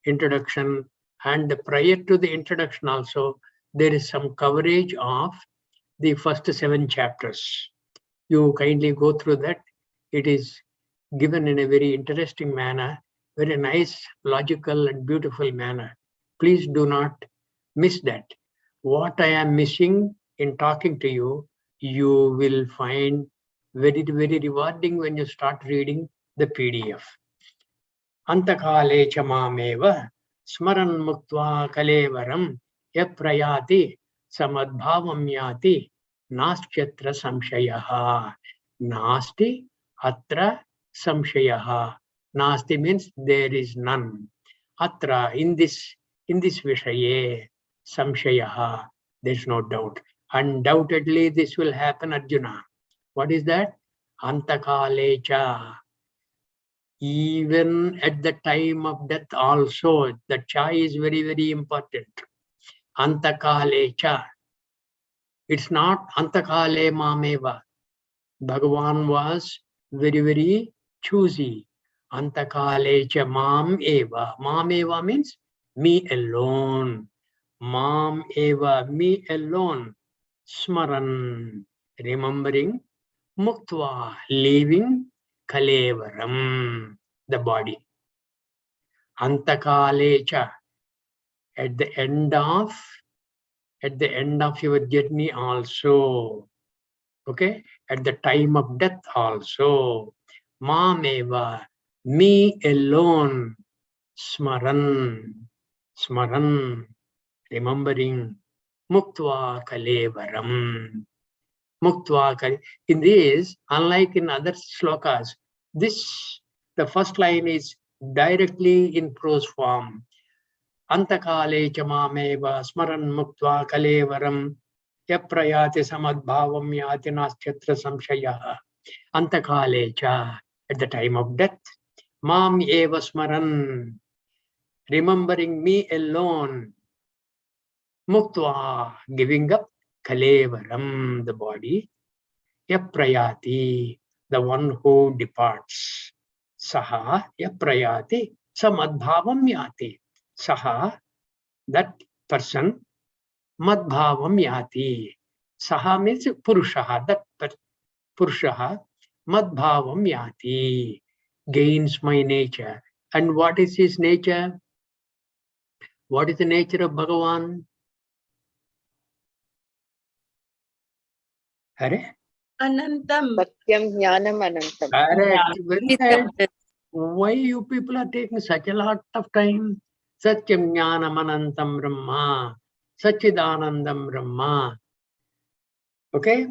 introduction, and prior to the introduction also, there is some coverage of the first 7 chapters. You kindly go through that. It is given in a very interesting manner, very nice, logical and beautiful manner. Please do not miss that. What I am missing in talking to you, you will find very, very rewarding when you start reading the PDF. Antakale chamameva smaran muktva kalevaram yaprayati samadbhavam yati naschatra samshayaha. Nasti atra samshayaha. Nasti means there is none. Atra, in this vishaye, samshayaha, there is no doubt. Undoubtedly this will happen, Arjuna. What is that? Antakalecha. Even at the time of death also, the cha is very, very important. Antakalecha. It's not antakale mameva. Bhagavan was very, very choosy. Antakalecha mam eva. Mam eva means me alone. Mam eva, me alone. Smaran, remembering. Muktva, leaving. Kalevaram, the body. Antakalecha, at the end of your journey also. Okay, at the time of death also. Mameva, me alone. Smaran, remembering. Muktva kalevaram. Muktva. In this, unlike in other slokas, the first line is directly in prose form. Antakale chamameva smaran muktva kalevaram yaprayati samadbhavam yati naschatra samshayaha. Antakale cha, at the time of death. Mam eva smaran, remembering me alone. Muktva, giving up. Kalevaram, the body. Yaprayati, the one who departs. Saha yaprayati samadbhavam yati. Saha, that person. Madbhavam yati. Saha means Purushaha, that Purushaha. Madbhavam yati, gains my nature. And what is his nature? What is the nature of Bhagavan? Hare? Anantam. Satyam Jnanam Anantam. Correct. Very right. Why you people are taking such a lot of time? Satyam Jnanam Anantam Brahma. Sachidanandam Brahma. Okay?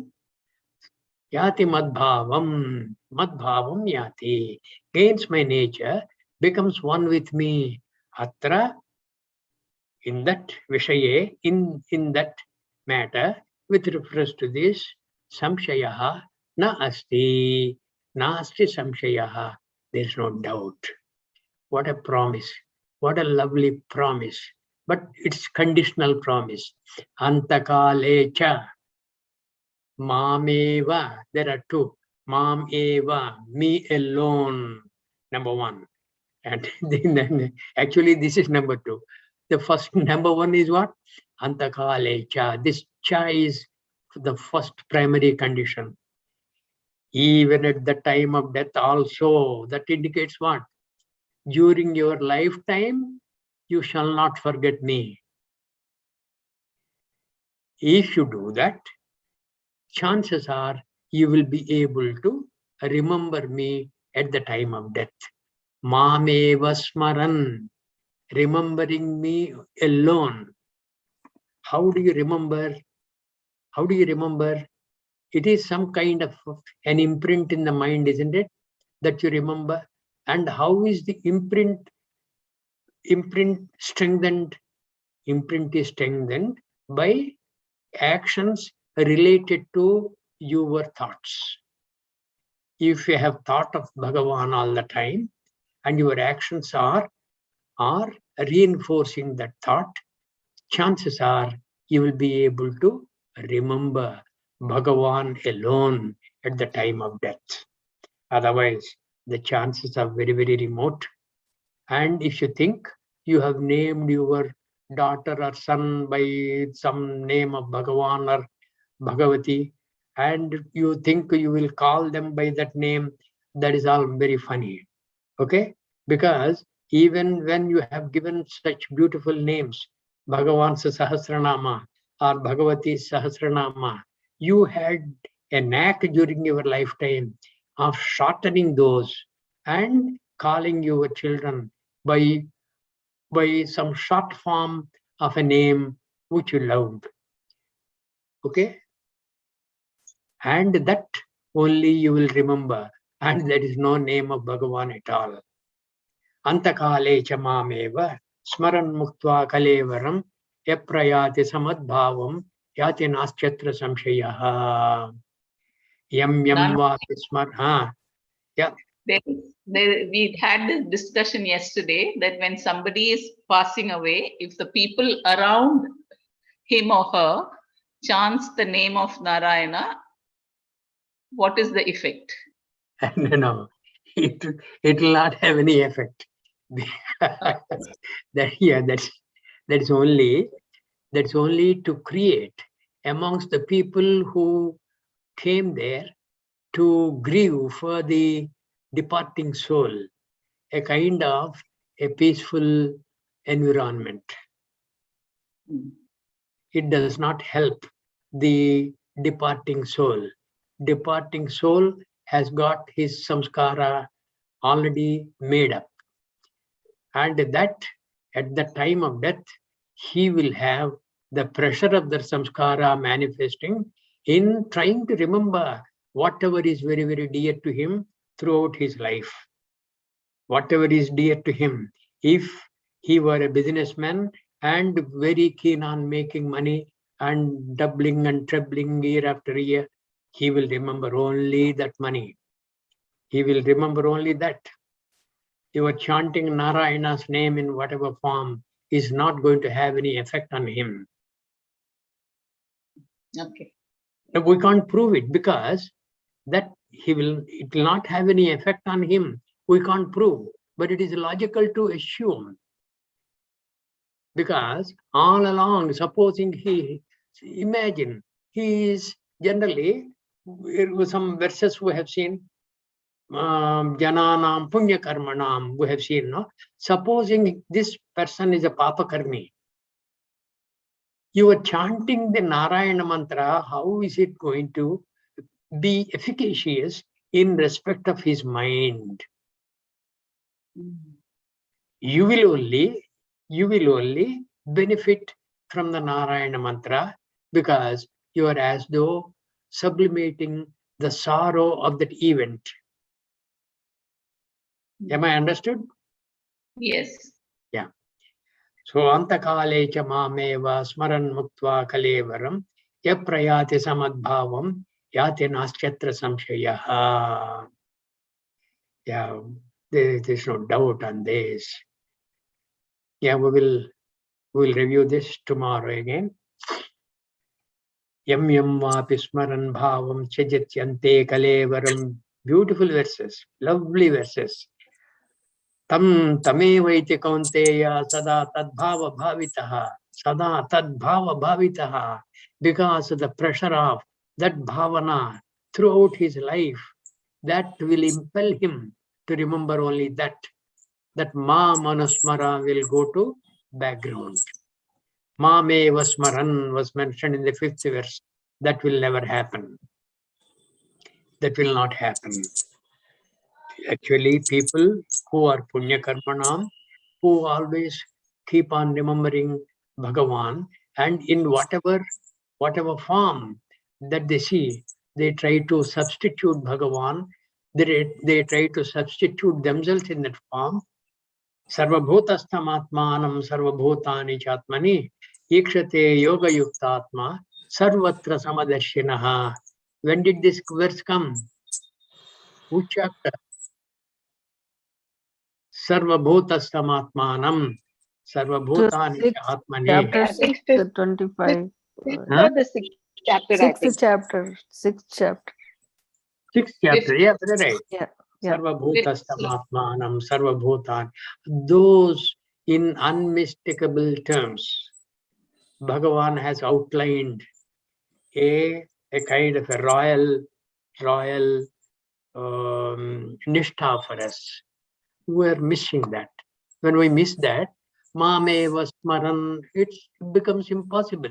Yati Madbhavam. Madbhavam Yati. Gains my nature, becomes one with me. Atra, in that Vishaye, in that matter, with reference to this, Samshayaha na asti. Nasti samshayaha. There is no doubt. What a promise. What a lovely promise. But it's conditional promise. Antakalecha. Mameva. There are 2. Mam eva. Me alone. Number 1. And then actually this is number 2. The first number 1 is what? Antakalecha. This cha is the first primary condition. Even at the time of death also, that indicates what? During your lifetime, you shall not forget me. If you do that, chances are you will be able to remember me at the time of death. Mameva smaran, remembering me alone. How do you remember? How do you remember? It is some kind of an imprint in the mind, isn't it? that you remember? And how is the imprint strengthened? Imprint is strengthened by actions related to your thoughts. If you have thought of Bhagavan all the time and your actions are reinforcing that thought, chances are you will be able to remember Bhagavan alone at the time of death. Otherwise, the chances are very, very remote. And if you think you have named your daughter or son by some name of Bhagavan or Bhagavati, and you think you will call them by that name, that is all very funny. Okay? Because even when you have given such beautiful names, Bhagavan's Sahasranama or Bhagavati's Sahasranama, you had a knack during your lifetime of shortening those and calling your children by some short form of a name which you loved. Okay? And that only you will remember, and there is no name of Bhagavan at all. Antakale cha mameva smaran muktva kalevaram yaprayati samadbhavam yati naschatra samshayaha. Yam vapi smar. Yeah. We had this discussion yesterday that when somebody is passing away, if the people around him or her chants the name of Narayana, what is the effect? No, it will not have any effect. That's only to create amongst the people who came there to grieve for the departing soul a kind of a peaceful environment. It does not help the departing soul. Departing soul has got his samskara already made up. And that at the time of death, he will have the pressure of the samskara manifesting in trying to remember whatever is very, very dear to him throughout his life. Whatever is dear to him. If he were a businessman and very keen on making money and doubling and trebling year after year, he will remember only that money. He will remember only that. You are chanting Narayana's name in whatever form is not going to have any effect on him. Okay. Now, we can't prove it because that it will not have any effect on him. We can't prove, but it is logical to assume. Because all along, supposing imagine, he is generally, some verses we have seen, Jananam Punya Karmanam, we have seen, no? Supposing this person is a Papa Karmi, you are chanting the Narayana mantra, how is it going to be efficacious in respect of his mind? You will only benefit from the Narayana mantra because you are as though sublimating the sorrow of that event. Am I understood? Yes. Yeah. So antakale cha mameva smaran muktva kalevaram yaprayati samadbhavam yati naschatra samshayaha. Yeah, there's no doubt on this. Yeah, we will review this tomorrow again. Yam vapi smaran bhavam chajityante kalevaram. Beautiful verses, lovely verses. Tam tamevaiti kaunteya sada tadbhava bhavitaha, because of the pressure of that bhavana throughout his life, that will impel him to remember only that ma manusmara will go to background. Ma me vasmaran was mentioned in the 5th verse. That will never happen. That will not happen. Actually, people who are punya karmanam, who always keep on remembering Bhagavan, and in whatever form that they see, they try to substitute Bhagavan They try to substitute themselves in that form. Sarvabhutastam sarvabhutani chatmani ikshate yoga yuktatma sarvatra samadashinaha. When did this verse come? Which chapter? Sarvabhutastam sarvabhutani chatmani. Chapter I think 6, 25. fifth or the sixth chapter, I Sixth think. chapter. Sixth chapter. Sixth chapter, yeah, very right. Yeah. Yeah. Sarvabhutastam sarvabhutan. Those in unmistakable terms, Bhagavan has outlined a kind of a royal nishtha for us. We're missing that. When we miss that, Mameva Smaran, it becomes impossible.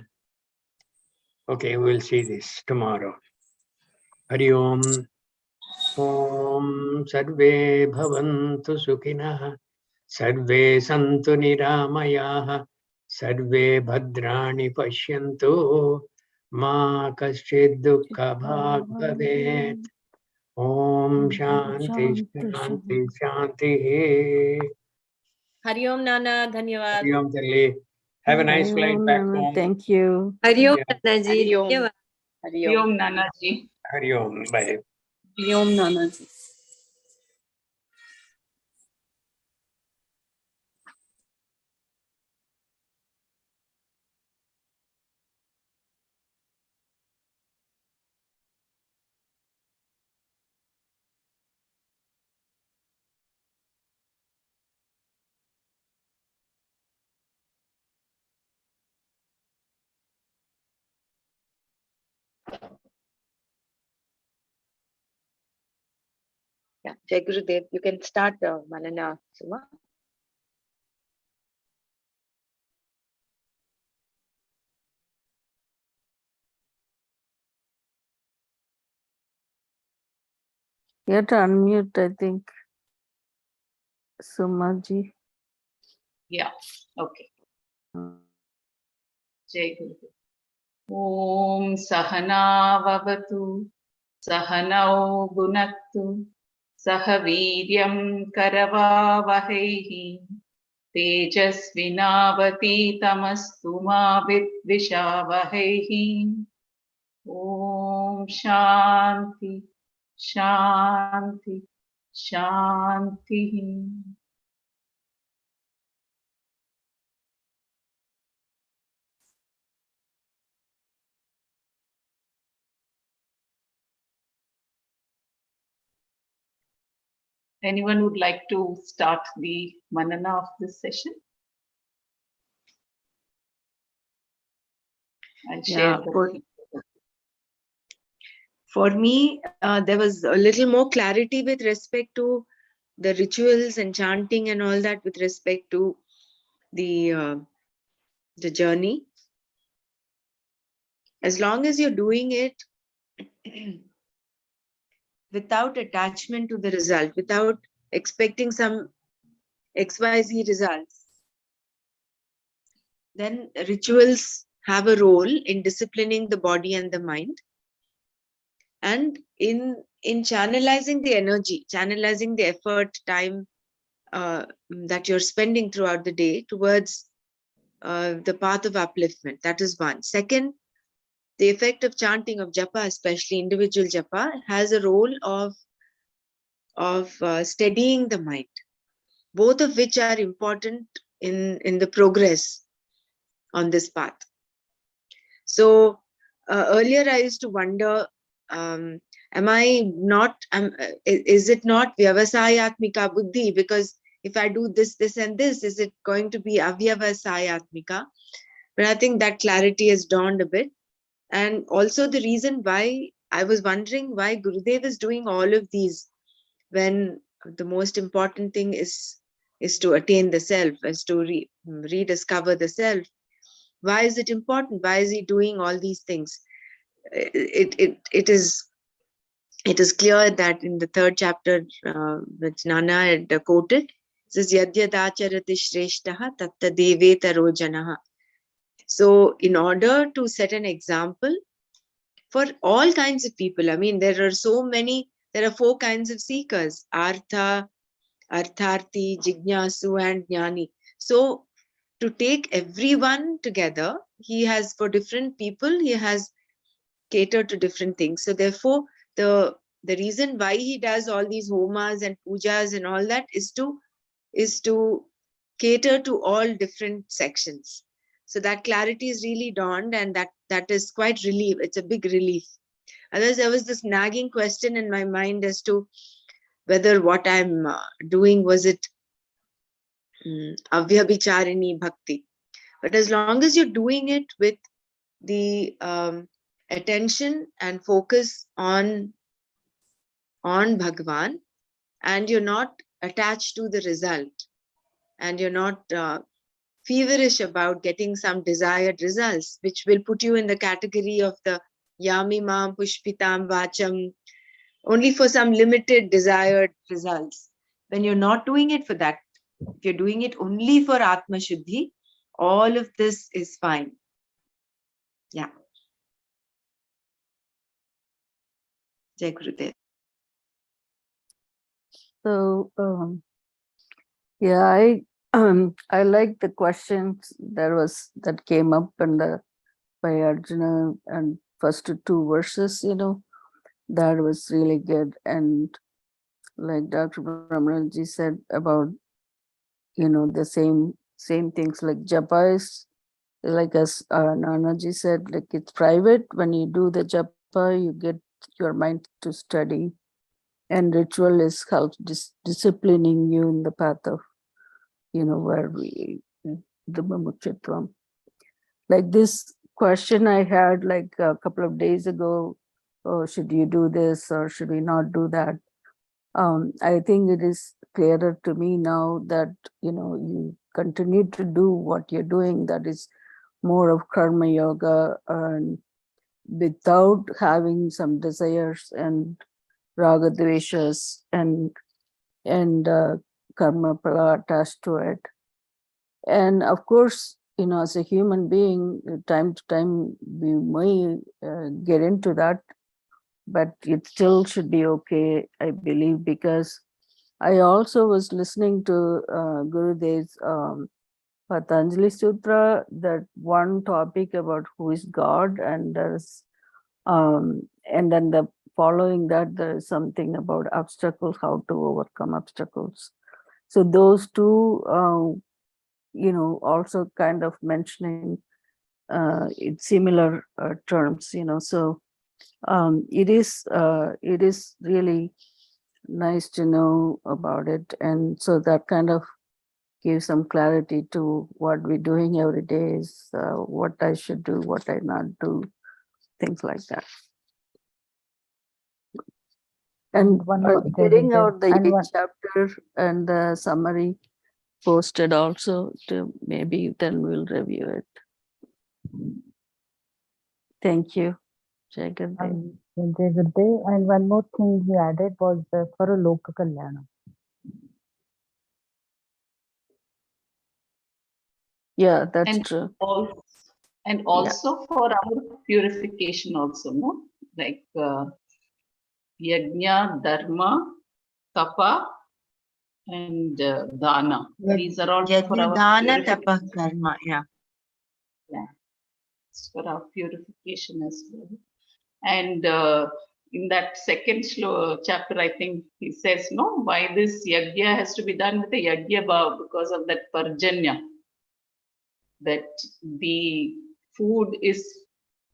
Okay, we'll see this tomorrow. Hari Om. Om Sarve Bhavantu Sukhinah. Sarve Santu Niramayah. Sarve Bhadrani Pashyantu. Ma Kaschid Dukkha Bhag Bhavet. Om Shanti Shanti Shanti. Hari Om Nana, Dhanyavad. Hari Om Terli. Have a nice flight back home. Thank you. Hari Om Yeah. Nanaji. Hari Om. Dhanyavad. Hari Hari Om. Om Nanaji. Hari Om. Bye. Yom Nanaji. Yeah, Jai Gurudev, you can start Manana, Suma. You have to unmute, I think. Sumaji. Yeah, okay. Jai Gurudev. Om Sahana Vavatu Sahanau Gunaktu Sahaviryam Karavavahaihi Tejasvinavati Tamastu Ma Vidvishavahaihi. Om Shanti Shanti Shanti. Anyone would like to start the manana of this session? I'll share the For me, there was a little more clarity with respect to the rituals and chanting and all that with respect to the journey. As long as you're doing it without attachment to the result, without expecting some XYZ results, then rituals have a role in disciplining the body and the mind, and in channelizing the energy, channelizing the effort, time that you're spending throughout the day towards the path of upliftment. That is one. Second, the effect of chanting, of japa, especially individual japa, has a role of steadying the mind, both of which are important in the progress on this path. So earlier I used to wonder, is it not vyavasayatmika buddhi? Because if I do this, this and this, is it going to be avyavasayatmika? But I think that clarity has dawned a bit. And also the reason why I was wondering why Gurudev is doing all of these when the most important thing is to attain the self, is to rediscover the self. Why is it important? Why is he doing all these things? It is clear that in the third chapter, which Nana had quoted, it says Yadyadacharati Shreshtaha Tatta Devetaro Janaha. So in order to set an example for all kinds of people, I mean, there are so many There are 4 kinds of seekers: Artha, Artharthi, Jignasu, and Jnani. So to take everyone together, he has, for different people, he has catered to different things. So therefore, the reason why he does all these homas and pujas and all that is to cater to all different sections. So that clarity is really dawned, and that is quite relief. It's a big relief. Otherwise, there was this nagging question in my mind as to whether what I'm doing, was it avyabhicharini bhakti. But as long as you're doing it with the attention and focus on Bhagavan, and you're not attached to the result, and you're not feverish about getting some desired results, which will put you in the category of the yamimam pushpitam vacham, only for some limited desired results. When you're not doing it for that, if you're doing it only for Atma Shuddhi, all of this is fine. Yeah. Jai Gurudev. So, yeah, I like the questions that came up by Arjuna and first 2 verses, that was really good. And like Dr. Brahmanaji said about, the same things, like japa is, like as Nanaji said, like it's private. When you do the japa, you get your mind to study, and ritual is helps disciplining you in the path of, where the Mumukshitvam. Like this question I had like a couple of days ago, oh, should you do this or should we not do that? I think it is clearer to me now that, you continue to do what you're doing, that is more of karma yoga, and without having some desires and raga dveshas and karma pala attached to it. And of course, as a human being, time to time we may get into that, but it still should be okay, I believe, because I also was listening to Gurudev's Patanjali Sutra, that one topic about who is God, and there's and then the following that there is something about obstacles, how to overcome obstacles. So those 2, also kind of mentioning in similar terms, so it is really nice to know about it, and so that kind of gives some clarity to what we're doing every day is what I should do, what I not do, things like that. And one are more we getting out the and 8th chapter and the summary posted also, to maybe then we'll review it. Thank you. Jai Gurudev. And one more thing he added was for a Loka Kalyana. Yeah, that's true. And also for our purification also, no? Like yajna, dharma, tapa, and dana. These are all for our Dana, tapa, karma. Yeah. Yeah. It's for our purification as well. And in that second chapter, I think he says, no, why this yajna has to be done with a yajna bhav, because of that parjanya, that the food is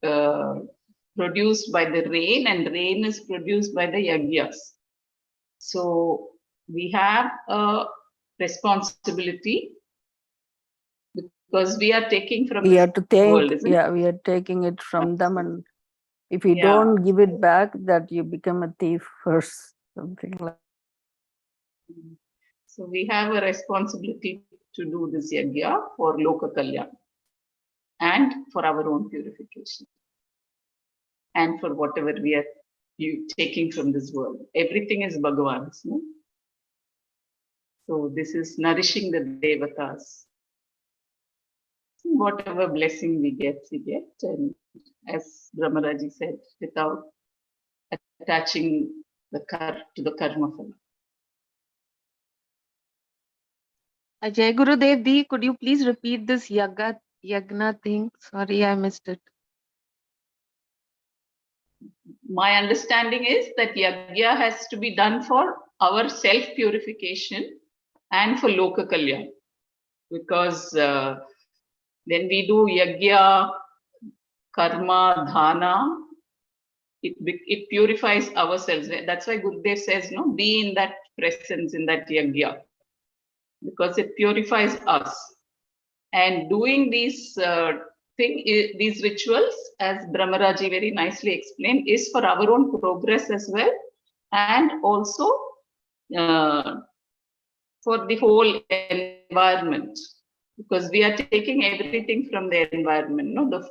produced by the rain, and rain is produced by the yajnas. So we have a responsibility, because we are taking from We have to take, world, isn't it? we are taking it from them, and if you don't give it back, that you become a thief or something like. So we have a responsibility to do this yajna for Loka Kalyan and for our own purification and for whatever we are taking from this world. Everything is Bhagavan's, no? So this is nourishing the devatas. Whatever blessing we get, and as Brahmaraji said, without attaching to the karma phala. Jai Gurudev Di, could you please repeat this yagna thing? Sorry, I missed it. My understanding is that yagya has to be done for our self-purification and for loka kalyan. Because when we do yagya, karma, dhana, it purifies ourselves. That's why Gurudev says, no, be in that presence, in that yagya, because it purifies us. And doing these these rituals, as Brahmaraji very nicely explained, is for our own progress as well, and also for the whole environment, because we are taking everything from the environment. No, the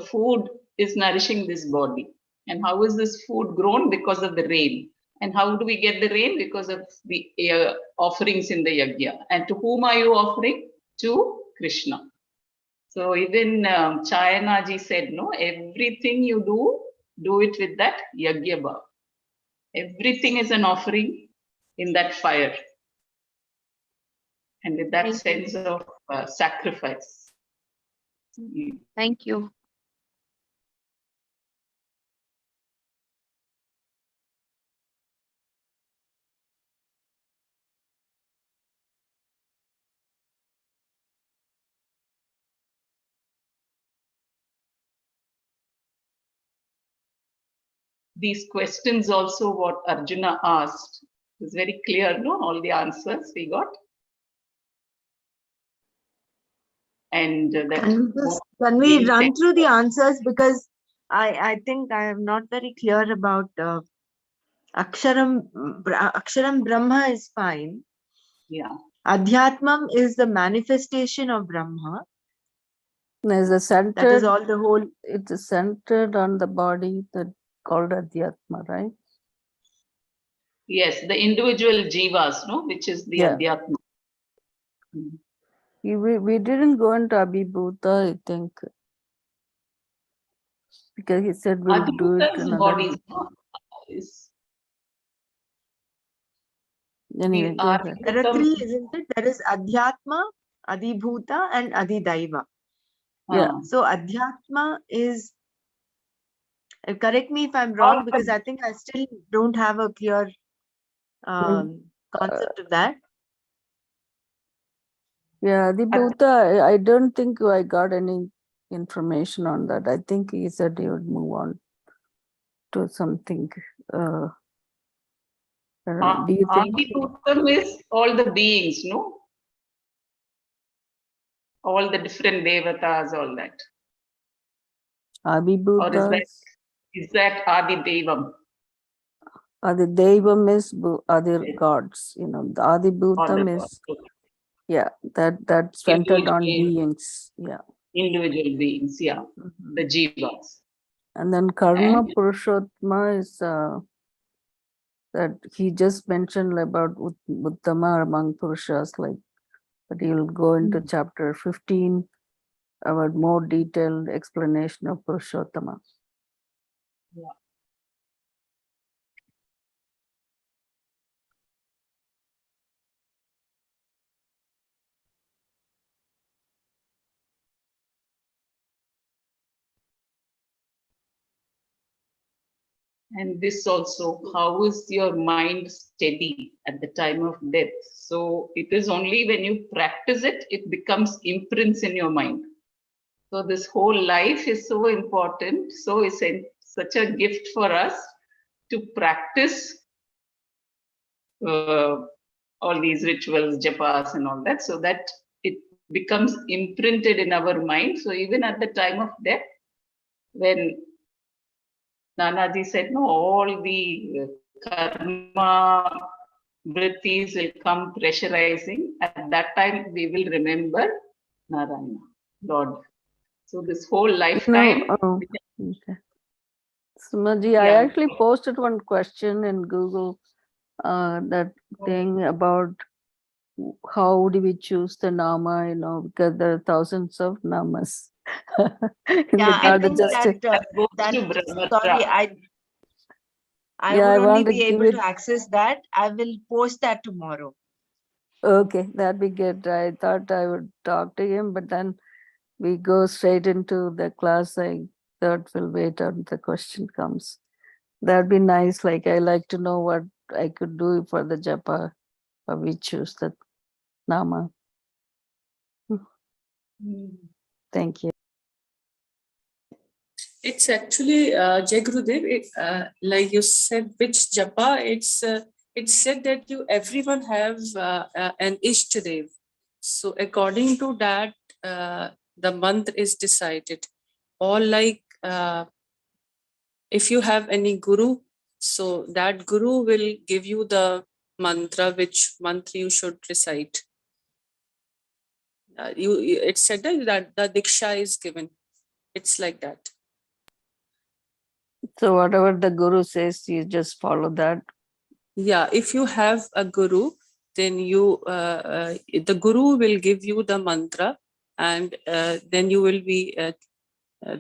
food is nourishing this body. And how is this food grown? Because of the rain. And how do we get the rain? Because of the offerings in the yagya. And to whom are you offering? To Krishna. So even Chayanaji said, no, everything you do it with that yagya bhav. Everything is an offering in that fire. And with that sense of sacrifice. Thank you. These questions also, what Arjuna asked, is very clear, no? All the answers we got. And can we run through the answers, because I think I am not very clear about Aksharam Brahma is fine. Yeah. Adhyatmam is the manifestation of Brahma. There's a center. That is all the whole. It's centered on the body, that called Adhyatma, right? Yes, the individual jivas, no, which is the Adhyatma. We didn't go into Abhibhuta, I think, because he said we'll do it another bodies, anyway, go ahead. There are three, isn't it? There is Adhyatma, Adhibhuta, and Adhidaiva. Yeah. So Adhyatma is, correct me if I'm wrong, because I think I still don't have a clear concept of that. Yeah, Adhibhuta, I don't think I got any information on that. I think he said he would move on to something. Do you think? Adhibhutam is all the beings, no? All the different devatas, all that. Abhibhuta. Or is that Adidevam? Adidevam is other gods, you know. The Adhibhutam is, that's centered on beings. Yeah. Individual beings, yeah. The jivas. And then Karma Purushottama is that he just mentioned about Uttama among Purushas, like, but he will go into chapter 15 about more detailed explanation of Purushottama. Yeah. And this also, how is your mind steady at the time of death? So it is only when you practice it, it becomes imprints in your mind. So this whole life is so important. So it's such a gift for us to practice all these rituals, japas and all that, so that it becomes imprinted in our mind. So even at the time of death, when Nanaji said, no, all the karma vrittis will come pressurizing. At that time, we will remember Narayana, Lord. So this whole lifetime. Okay. Sumaji, I actually posted one question in Google, that thing about how do we choose the nama, you know, because there are thousands of namas. I think sorry, I Yeah, I would only want to be give able it. to access that. I will post that tomorrow. Okay, that'd be good. I thought I would talk to him, but then we go straight into the class. I thought we'll wait until the question comes. That'd be nice. Like, I like to know what I could do for the japa, or we choose the nama. Thank you. It's actually Jai Gurudev, like you said, which japa. It's said that everyone have an Ishtadev. So according to that, the mantra is decided. Or like if you have any guru, so that guru will give you the mantra, which mantra you should recite. It's said that the diksha is given. It's like that. So whatever the guru says, you just follow that. Yeah, if you have a guru, then the guru will give you the mantra, and then you will be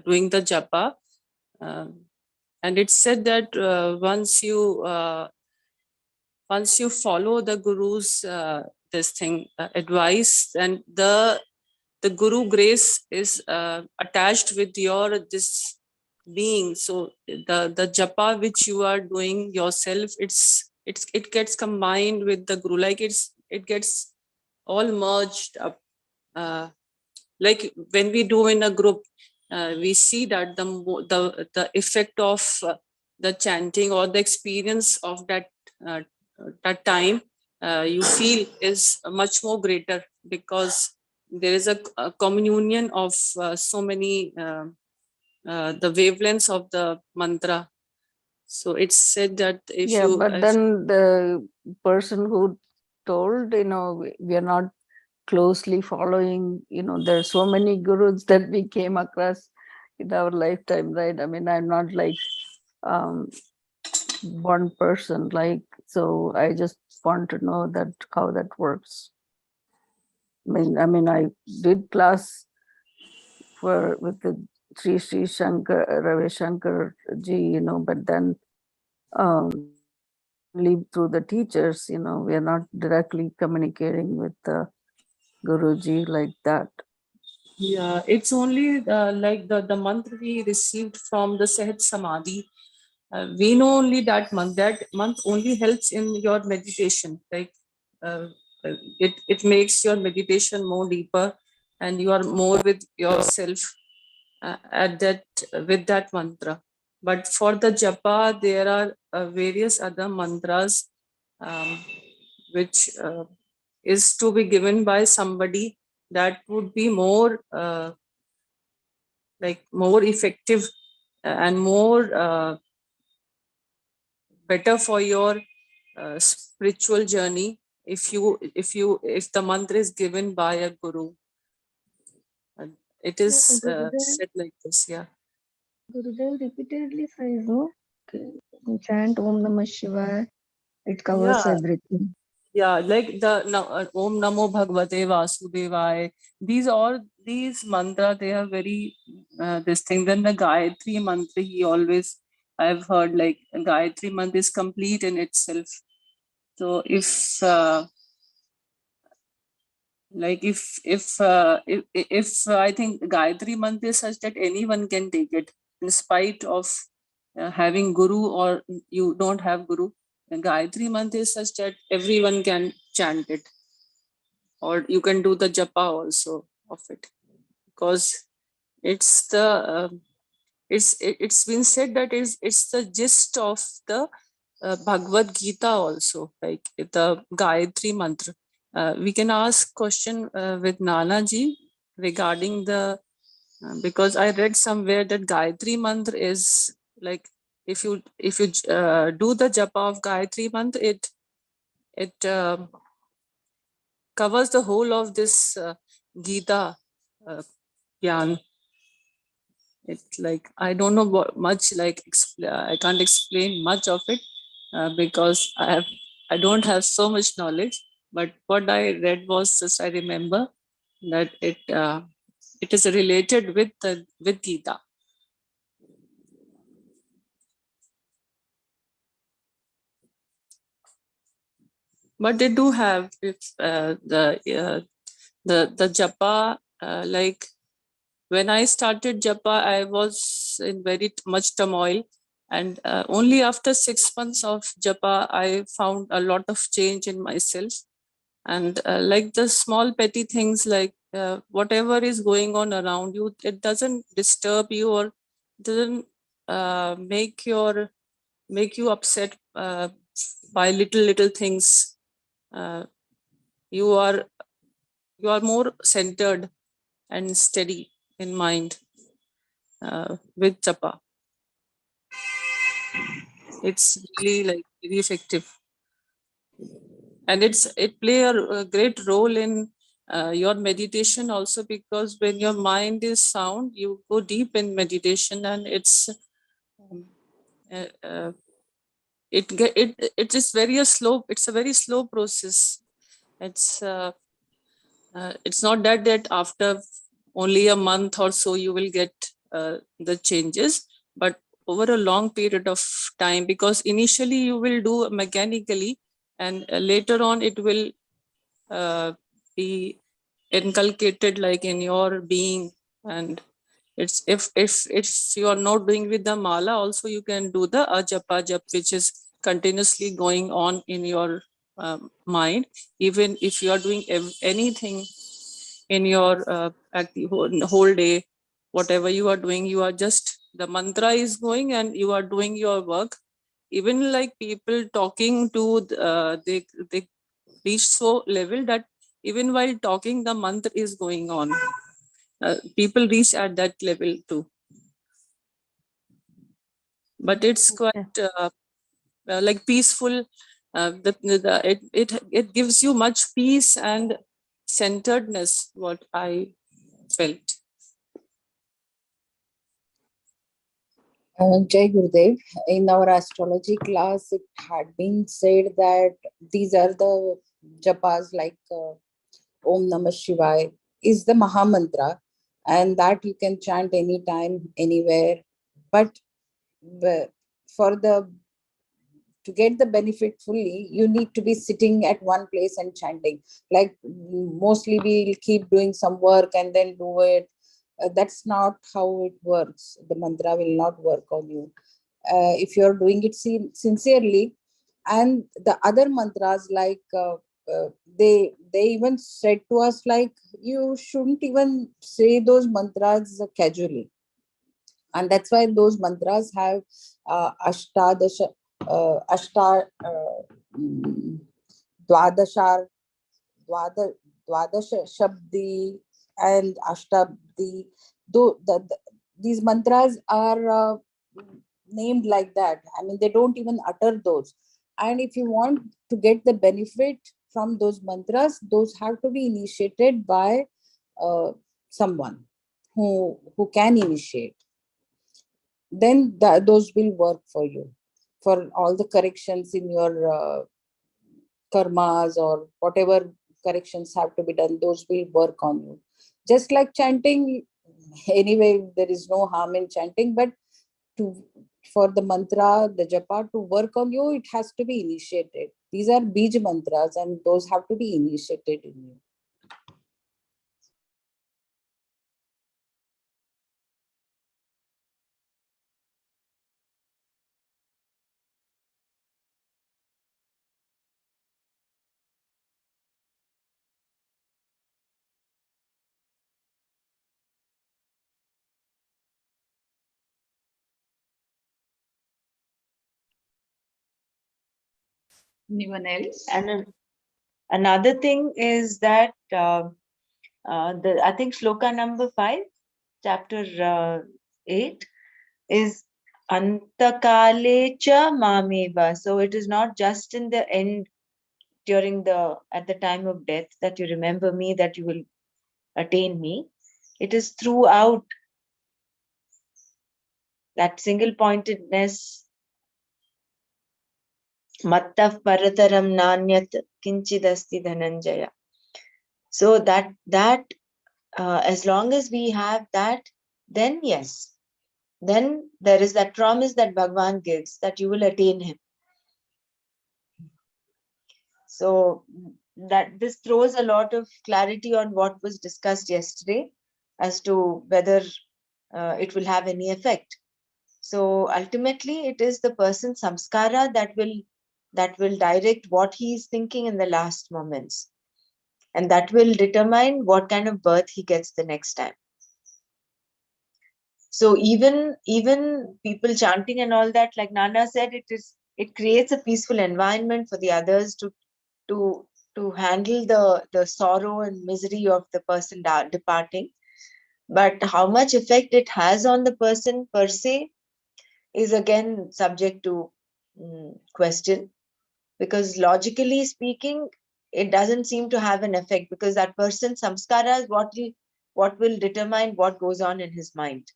doing the japa. And it's said that once you follow the guru's advice, then the guru grace is attached with your this being. So the japa which you are doing yourself, it gets combined with the guru, like it gets all merged up. Like when we do in a group, we see that the effect of the chanting or the experience of that time you feel is much more greater, because there is a communion of so many the wavelengths of the mantra. So it's said that if Yeah, you but then the person who told, we are not closely following, there are so many gurus that we came across in our lifetime, right? I mean, I'm not like one person, like, so I just want to know that how that works. I mean, I did class with the Sri Shankar, Ravi Shankar ji, but then leave through the teachers, we are not directly communicating with the Guruji like that. Yeah, it's only like the mantra we received from the Sahat Samadhi. We know only that month. That month only helps in your meditation. Like it makes your meditation more deeper, and you are more with yourself with that mantra. But for the japa, there are various other mantras which is to be given by somebody that would be more more effective and more better for your spiritual journey if the mantra is given by a guru. It is said like this. Yeah. Gurudev repeatedly says, no, chant Om Namah Shivaya. It covers everything. Yeah, like the Om Namo Bhagavate Vasudevaya. These mantra, they are very this thing. Then the Gayatri mantra, I've heard like Gayatri mantra is complete in itself. So if I think Gayatri mantra is such that anyone can take it in spite of having guru, or you don't have guru. And Gayatri mantra is such that everyone can chant it, or you can do the japa also of it, because it's been said that it's the gist of the Bhagavad Gita also, like the Gayatri mantra. We can ask question with Nana ji regarding the because I read somewhere that Gayatri mantra is like if you do the japa of Gayatri mantra, it covers the whole of this Gita Gyan. It's like I don't know what much like I can't explain much of it because I don't have so much knowledge. But what I read was just I remember that it is related with with Gita. But they do have, if the japa, like when I started japa, I was in very much turmoil, and only after 6 months of japa, I found a lot of change in myself. And like the small petty things, like whatever is going on around you, it doesn't disturb you or doesn't make you upset by little things. You are more centered and steady in mind with japa. It's really like very effective, and it play a great role in your meditation also, because when your mind is sound, you go deep in meditation, and it's it is it's a very slow process. It's not that after only a month or so you will get the changes, but over a long period of time, because initially you will do mechanically, and later on it will be inculcated like in your being. And it's if you are not doing with the mala, also you can do the ajapa jap, which is continuously going on in your mind. Even if you are doing anything in your whole day, whatever you are doing, you are just, the mantra is going and you are doing your work. Even like people talking to they reach so level that even while talking the mantra is going on. People reach at that level too, but it's quite like peaceful. It gives you much peace and centeredness, what I felt. Jai Gurudev, in our astrology class, it had been said that these are the japas like Om Namah Shivaya is the Maha Mantra, and that you can chant anytime, anywhere. But for to get the benefit fully, you need to be sitting at one place and chanting. Like mostly we'll keep doing some work and then do it. That's not how it works. The mantra will not work on you. If you're doing it sincerely. And the other mantras, like they even said to us, like you shouldn't even say those mantras casually. And that's why those mantras have ashtadasha, dwadashar, dwadasha shabdi and ashtabdi. These mantras are named like that. I mean, they don't even utter those. And if you want to get the benefit from those mantras, those have to be initiated by someone who can initiate. Then those will work for you for all the corrections in your karmas or whatever corrections have to be done. Those will work on you. Just like chanting, anyway, there is no harm in chanting, but for the mantra, the japa to work on you, it has to be initiated. These are bij mantras, and those have to be initiated in you. Anyone else? And another thing is that I think shloka number 5, chapter 8, is antakale cha mameva. So it is not just in the end, at the time of death, that you remember me, that you will attain me. It is throughout. That single pointedness, mattav parataram nanyat kinchidasti dhananjaya. So that as long as we have that, then yes, then there is that promise that Bhagavan gives that you will attain him. So that this throws a lot of clarity on what was discussed yesterday as to whether it will have any effect. So ultimately, it is the person's samskara that will direct what he is thinking in the last moments, and that will determine what kind of birth he gets the next time. So even people chanting and all that, like Nana said, it creates a peaceful environment for the others to handle the sorrow and misery of the person departing. But how much effect it has on the person per se is again subject to question, because logically speaking, it doesn't seem to have an effect, because that person's samskara is what will determine what goes on in his mind.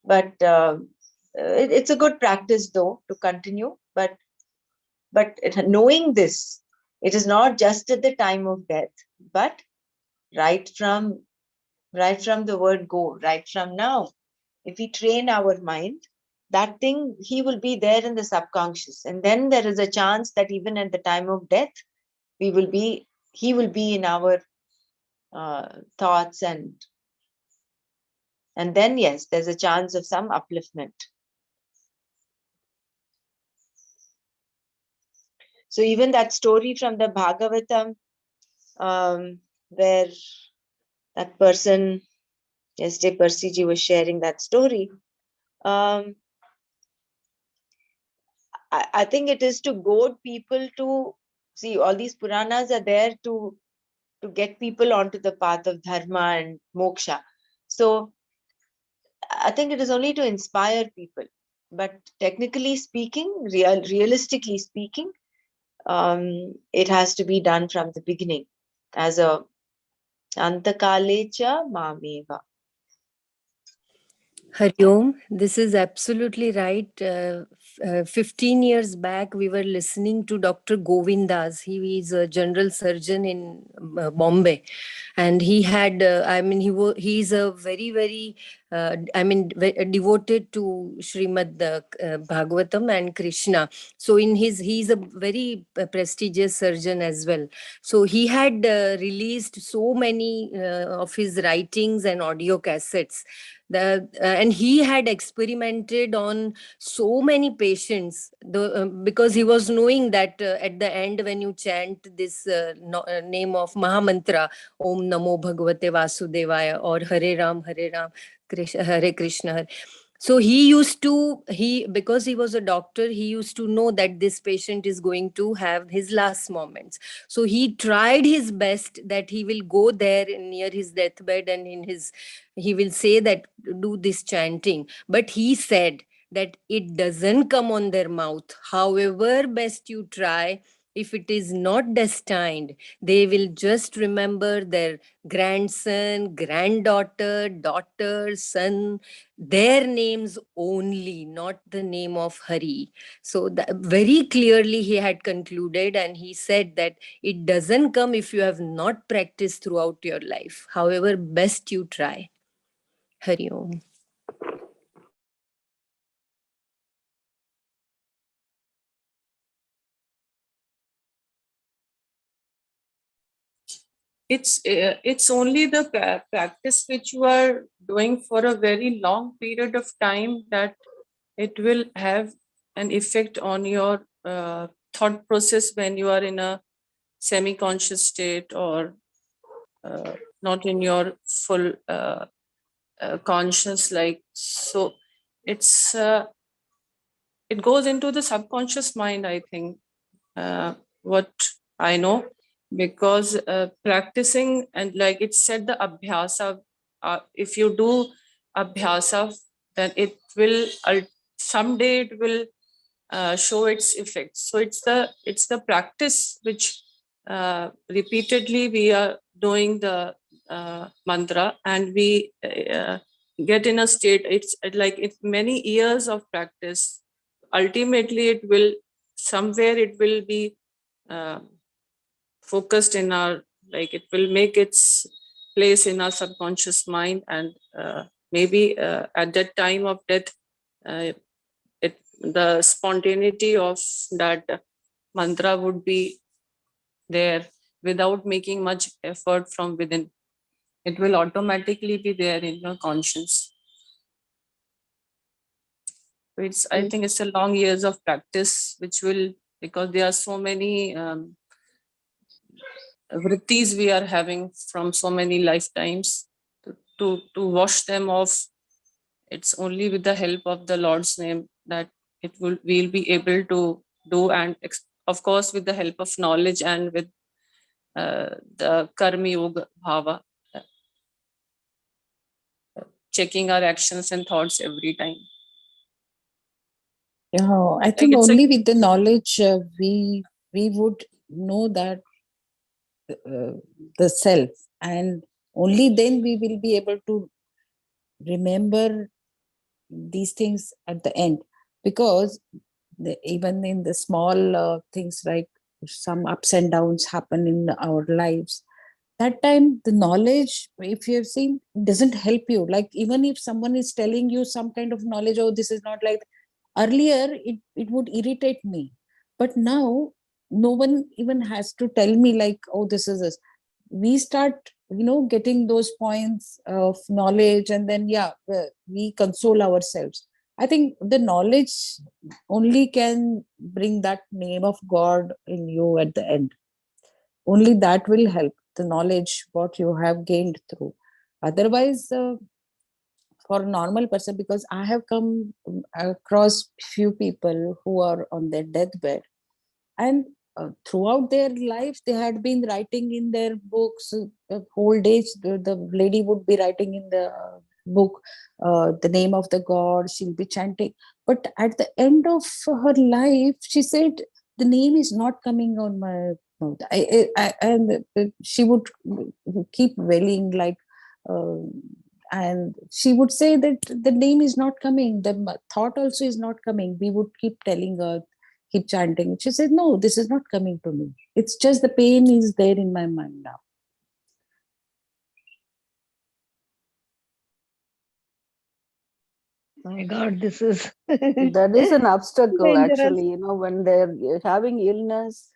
But it's a good practice though to continue. But knowing this, it is not just at the time of death, but right from the word go, right from now. If we train our mind, that thing, he will be there in the subconscious, and then there is a chance that even at the time of death, he will be in our thoughts, and then yes, there's a chance of some upliftment. So even that story from the Bhagavatam, where that person, yesterday Percy ji was sharing that story, I think it is to goad people to see, all these Puranas are there to get people onto the path of dharma and moksha. So I think it is only to inspire people. But technically speaking, realistically speaking, it has to be done from the beginning as a antakalecha mameva. Hari Om, this is absolutely right. 15 years back, we were listening to Dr. Govindas. He is a general surgeon in Bombay, and he had, he's a very, very, devoted to Srimad Bhagavatam and Krishna. So he's a very prestigious surgeon as well. So he had released so many of his writings and audio cassettes. And he had experimented on so many patients, because he was knowing that at the end, when you chant this name of Mahamantra, Om Namo Bhagavate Vasudevaya, or Hare Ram, Hare Krishna. So because he was a doctor, he used to know that this patient is going to have his last moments. So he tried his best that he will go there near his deathbed, and he will say that, do this chanting. But he said that it doesn't come on their mouth. However best you try, if it is not destined, they will just remember their grandson, granddaughter, daughter, son, their names only, not the name of Hari. So very clearly he had concluded, and he said that it doesn't come if you have not practiced throughout your life, however best you try. Hari Om. It's only the practice which you are doing for a very long period of time that it will have an effect on your thought process when you are in a semi-conscious state, or not in your full conscious. Like, so it's it goes into the subconscious mind, I think, what I know, because practicing, and like it said, the abhyasa, if you do abhyasa, then it will someday it will show its effects. So it's the practice which repeatedly we are doing the mantra, and we get in a state. It's like it's many years of practice. Ultimately, it will be focused in our, like it will make its place in our subconscious mind, and maybe at that time of death, the spontaneity of that mantra would be there without making much effort from within. It will automatically be there in your conscience. I think it's a long years of practice, which will, because there are so many vrittis we are having from so many lifetimes, to wash them off. It's only with the help of the Lord's name that we'll be able to do, and of course with the help of knowledge and with the karma yoga bhava, checking our actions and thoughts every time. Yeah, I think only with the knowledge we would know that the self, and only then we will be able to remember these things at the end, because even in the small things, like some ups and downs happen in our lives, that time the knowledge, if you have seen, doesn't help you. Like even if someone is telling you some kind of knowledge, oh, this is not like earlier, it would irritate me, but now no one even has to tell me like, oh, this is this. We start getting those points of knowledge, and then we console ourselves. I think the knowledge only can bring that name of God in you at the end. Only that will help, the knowledge what you have gained through. Otherwise, for a normal person, because I have come across few people who are on their deathbed, and throughout their life they had been writing in their books. Old age, the lady would be writing in the book the name of the God, she'll be chanting, but at the end of her life she said, the name is not coming on my mouth. And she would keep wailing like, and she would say that the name is not coming, the thought also is not coming. We would keep telling her, keep chanting. She said, no, this is not coming to me. It's just the pain is there in my mind now. My God, this is that is an obstacle dangerous. actually, when they're having illness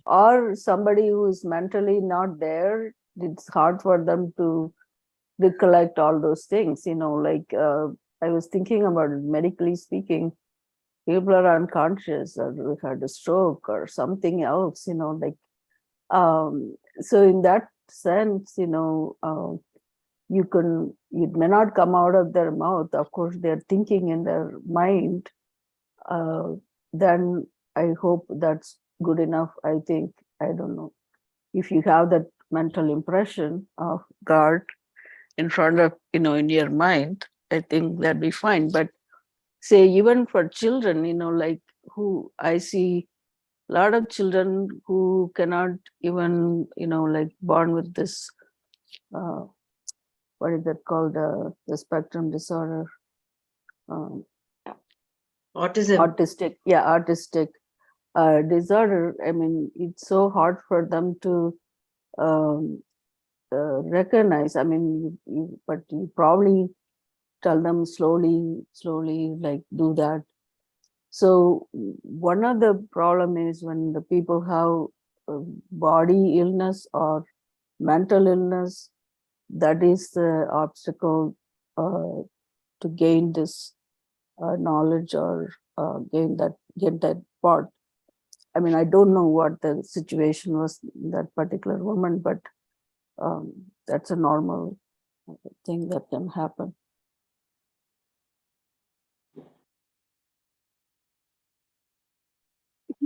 or somebody who is mentally not there, it's hard for them to recollect all those things, like I was thinking about it, medically speaking, people are unconscious or had a stroke or something else, like so in that sense, it may not come out of their mouth. Of course, they're thinking in their mind. Then I hope that's good enough. I think, I don't know, if you have that mental impression of God in front of, in your mind, I think that'd be fine. But say, even for children, like who I see a lot of children who cannot even, like born with this, what is that called, the spectrum disorder? Autistic disorder. I mean, it's so hard for them to recognize. I mean, but you probably tell them slowly, like do that. So one of the problem is when the people have body illness or mental illness, that is the obstacle to gain this knowledge or get that part. I mean, I don't know what the situation was in that particular woman, but that's a normal thing that can happen.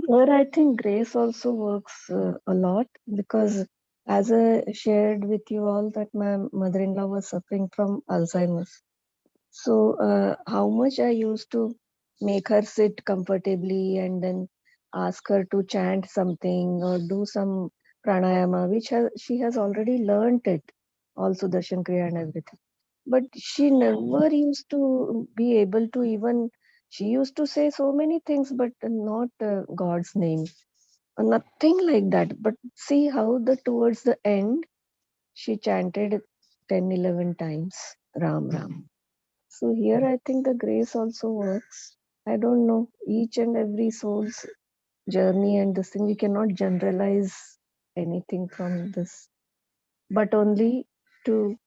Here, I think grace also works a lot, because as I shared with you all that my mother-in-law was suffering from Alzheimer's. So how much I used to make her sit comfortably and then ask her to chant something or do some pranayama, which she has already learned it, also Darshan Kriya and everything. But she never used to be able to even, she used to say so many things, but not God's name, nothing like that. But see how towards the end, she chanted 10, 11 times Ram Ram. So here I think the grace also works. I don't know, each and every soul's journey and this thing, we cannot generalize anything from this, but only to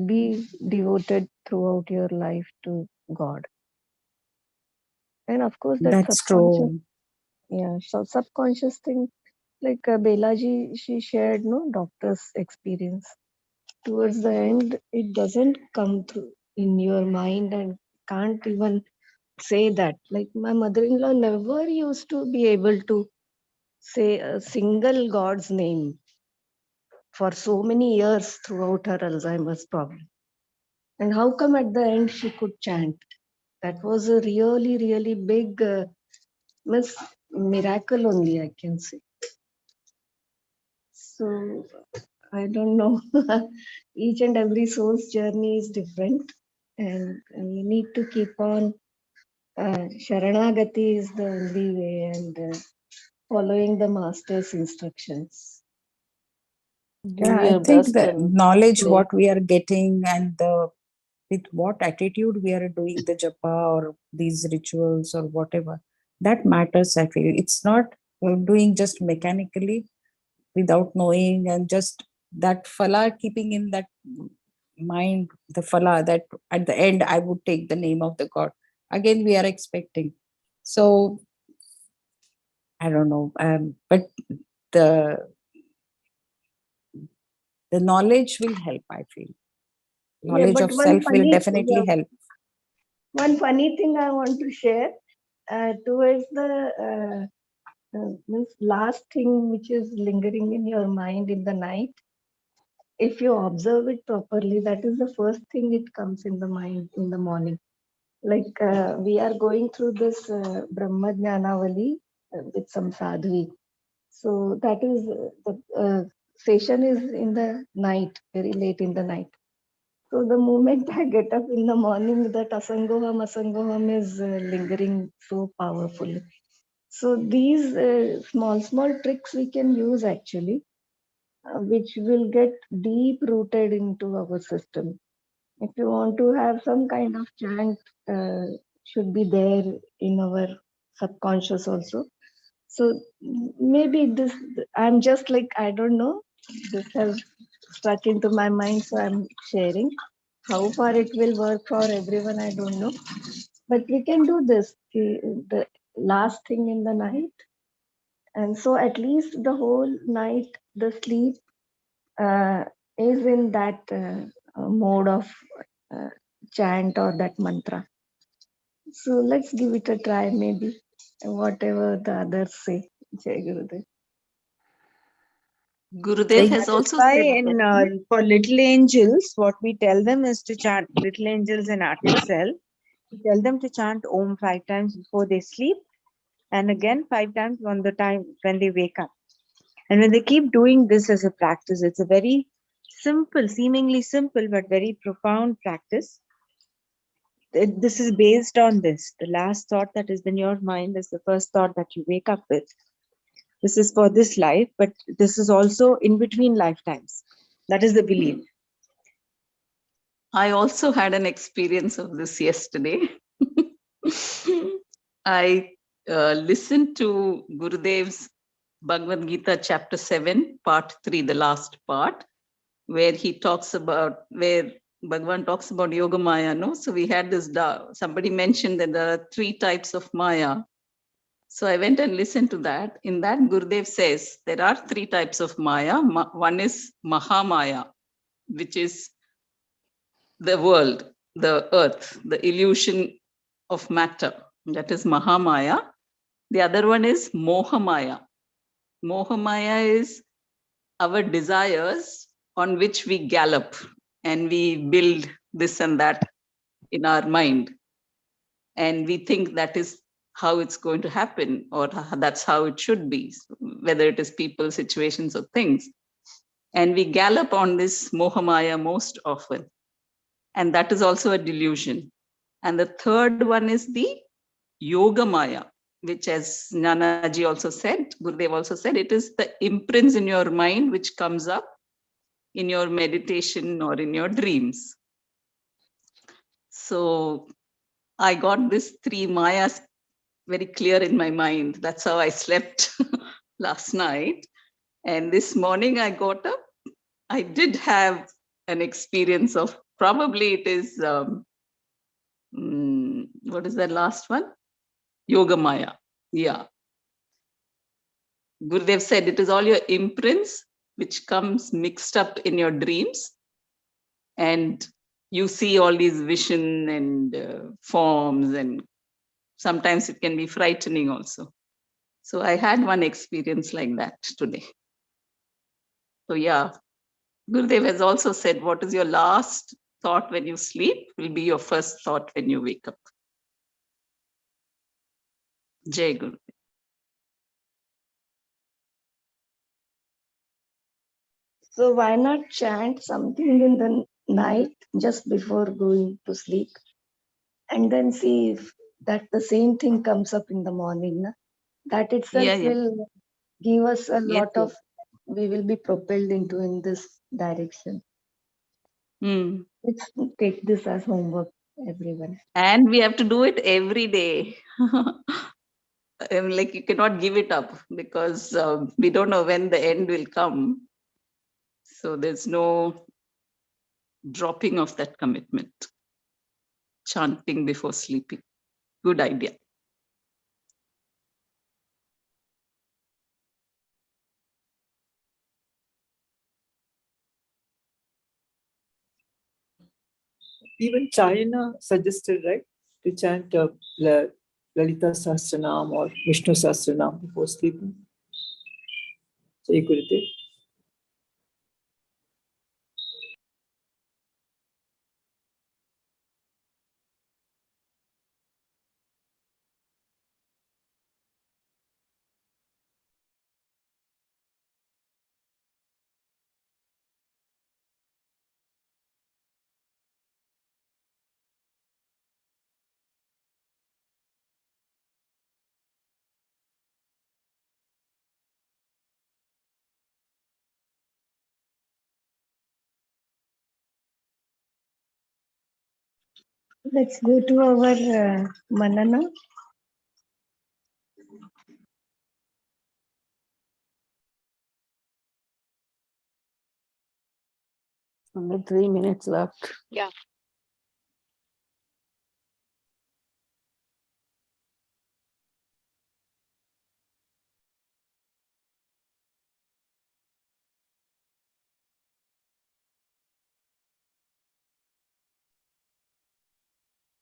be devoted throughout your life to God. And of course, that That's subconscious, true. yeah, so subconscious thing, like Belaji, she shared no doctor's experience. Towards the end, it doesn't come through in your mind and can't even say that. Like my mother-in-law never used to be able to say a single God's name for so many years throughout her Alzheimer's problem. And how come at the end she could chant? That was a really, really big miracle only, I can say. So I don't know. Each and every soul's journey is different, and we need to keep on. Sharanagati is the only way, and following the master's instructions. Do Yeah, I your think best the and knowledge play. what we are getting and the with what attitude we are doing the japa or these rituals or whatever, that matters. I feel it's not doing just mechanically without knowing and just that phala keeping in that mind, the phala that at the end I would take the name of the God. Again, we are expecting. So I don't know, but the knowledge will help, I feel. Yeah, Knowledge but of self will definitely help. one funny thing I want to share towards the last thing which is lingering in your mind in the night. If you observe it properly, that is the first thing it comes in the mind in the morning. Like we are going through this Brahma Jnanavali with some sadhvi. So that is the session is in the night, very late in the night. So the moment I get up in the morning, that asangoham is lingering so powerfully. So these small tricks we can use actually, which will get deep rooted into our system. If you want to have some kind of chant, should be there in our subconscious also. So maybe this, I'm just like, I don't know, this has struck into my mind, so I'm sharing. How far it will work for everyone, I don't know. But we can do this the last thing in the night. And so at least the whole night, the sleep is in that mode of chant or that mantra. So let's give it a try, maybe, whatever the others say. Jai Gurudev. Gurudev has That is also why said in that. for little angels, what we tell them is to chant little angels in Arctic Cell. We tell them to chant Om 5 times before they sleep, and again 5 times on the time when they wake up. And when they keep doing this as a practice, it's a very simple, seemingly simple, but very profound practice. This is based on this. The last thought that is in your mind is the first thought that you wake up with. This is for this life, but this is also in between lifetimes. That is the belief. I also had an experience of this yesterday. I listened to Gurudev's Bhagavad Gita, chapter 7, part 3, the last part, where he talks about, where Bhagavan talks about Yoga Maya. No? So we had this, somebody mentioned that there are 3 types of Maya. So I went and listened to that. In that, Gurudev says there are 3 types of Maya. One is Mahamaya, which is the world, the earth, the illusion of matter. That is Mahamaya. The other one is Mohamaya. Mohamaya is our desires on which we gallop and we build this and that in our mind. And we think that is how it's going to happen, or that's how it should be, whether it is people, situations, or things. And we gallop on this Mohamaya most often. And that is also a delusion. And the third one is the Yoga Maya, which, as Nanaji also said, Gurudev also said, it is the imprints in your mind which comes up in your meditation or in your dreams. So I got these 3 Mayas very clear in my mind. That's how I slept last night. And this morning I got up. I did have an experience of, probably it is, what is that last one? Yoga Maya. Yeah. Gurudev said it is all your imprints which comes mixed up in your dreams. And you see all these vision and forms, and sometimes it can be frightening also. So I had one experience like that today. So yeah, Gurudev has also said, what is your last thought when you sleep will be your first thought when you wake up. Jai Guru. So why not chant something in the night just before going to sleep, and then see if that the same thing comes up in the morning? Na? That itself will give us a lot of, we will be propelled into in this direction. Let's take this as homework, everyone. And we have to do it every day. Like, you cannot give it up, because we don't know when the end will come. So there's no dropping of that commitment. Chanting before sleeping. Good idea. Even China suggested, right, to chant Lalita Sahasranam or Vishnu Sahasranam before sleeping. Jai Gurudev. Let's go to our Manana. Only 3 minutes left. Yeah.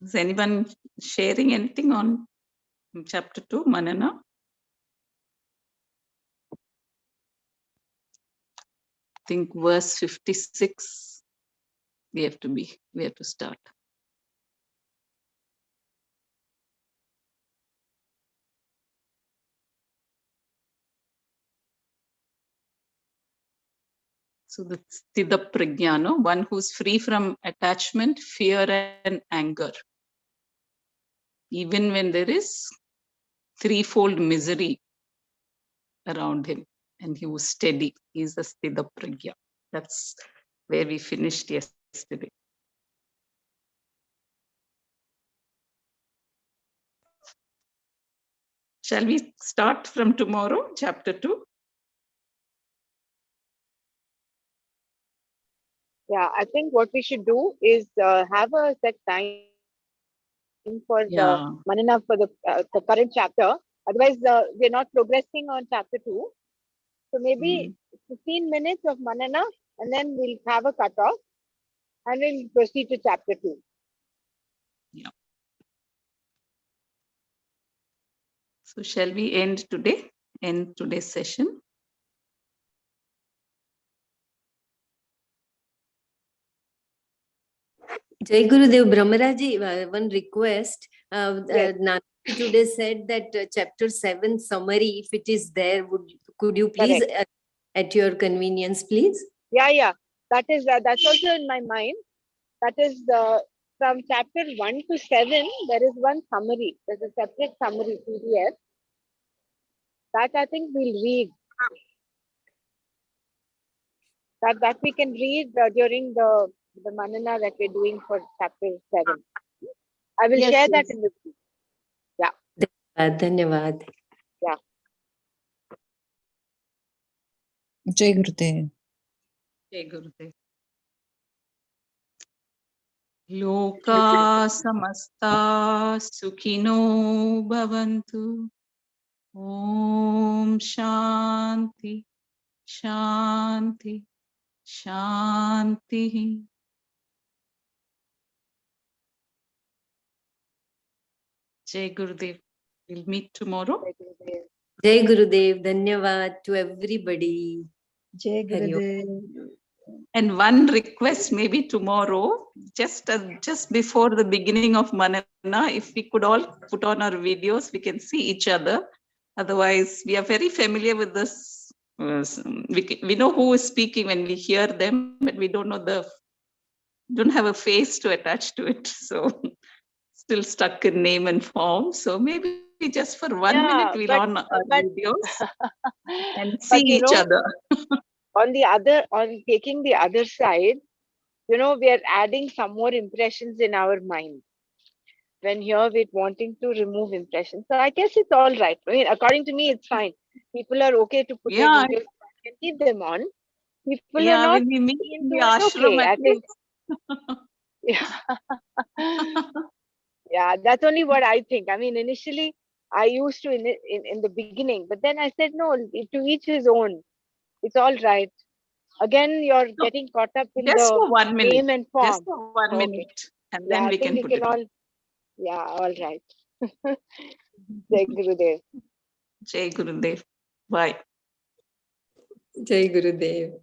Is anyone sharing anything on chapter 2, Manana? I think verse 56, we have to start. So the Sthita Prajna, one who's free from attachment, fear, and anger. Even when there is threefold misery around him, and he was steady. He's the Sthita Prajna. That's where we finished yesterday. Shall we start from tomorrow, chapter 2? Yeah, I think what we should do is have a set time for the Manana for the current chapter. Otherwise, we're not progressing on chapter 2. So maybe 15 minutes of Manana, and then we'll have a cutoff, and we'll proceed to chapter 2. Yeah. So shall we end today's session? Jai Gurudev. Brahmaraji, one request. Nana today said that chapter 7 summary, if it is there, could you please at your convenience, please? Yeah. That's also in my mind. That is from chapter 1 to 7. There is one summary. There's a separate summary PDF that I think we'll read. That we can read during the Manana that we're doing for chapter 7. I will share that in the group. Yeah. Dhanyavad. Yeah. Jai Gurudev. Jai Gurudev. Loka samasta sukhino bhavantu. Om Shanti, Shanti, Shanti. Jai Gurudev. We'll meet tomorrow. Jai Gurudev. Dhanyavad to everybody. Jai Gurudev. And one request, maybe tomorrow, just before the beginning of Manana, if we could all put on our videos, we can see each other. Otherwise, we are very familiar with this. We know who is speaking when we hear them, but we don't know don't have a face to attach to it. So still stuck in name and form. So maybe just for 1 minute, we'll on our videos and see each other. On taking the other side, we are adding some more impressions in our mind. When here we're wanting to remove impressions. So I guess it's all right. I mean, according to me, it's fine. People are okay to put their videos and keep them on. People are not when we meet in the ashram, okay, I think. Yeah, that's only what I think. I mean, initially, I used to in the beginning, but then I said, no, to each his own. It's all right. Again, you're getting caught up in just the for 1 minute. name and form. Just for 1 minute. And then we can put it on. Yeah, all right. Jai Gurudev. Jai Gurudev. Bye. Jai Gurudev.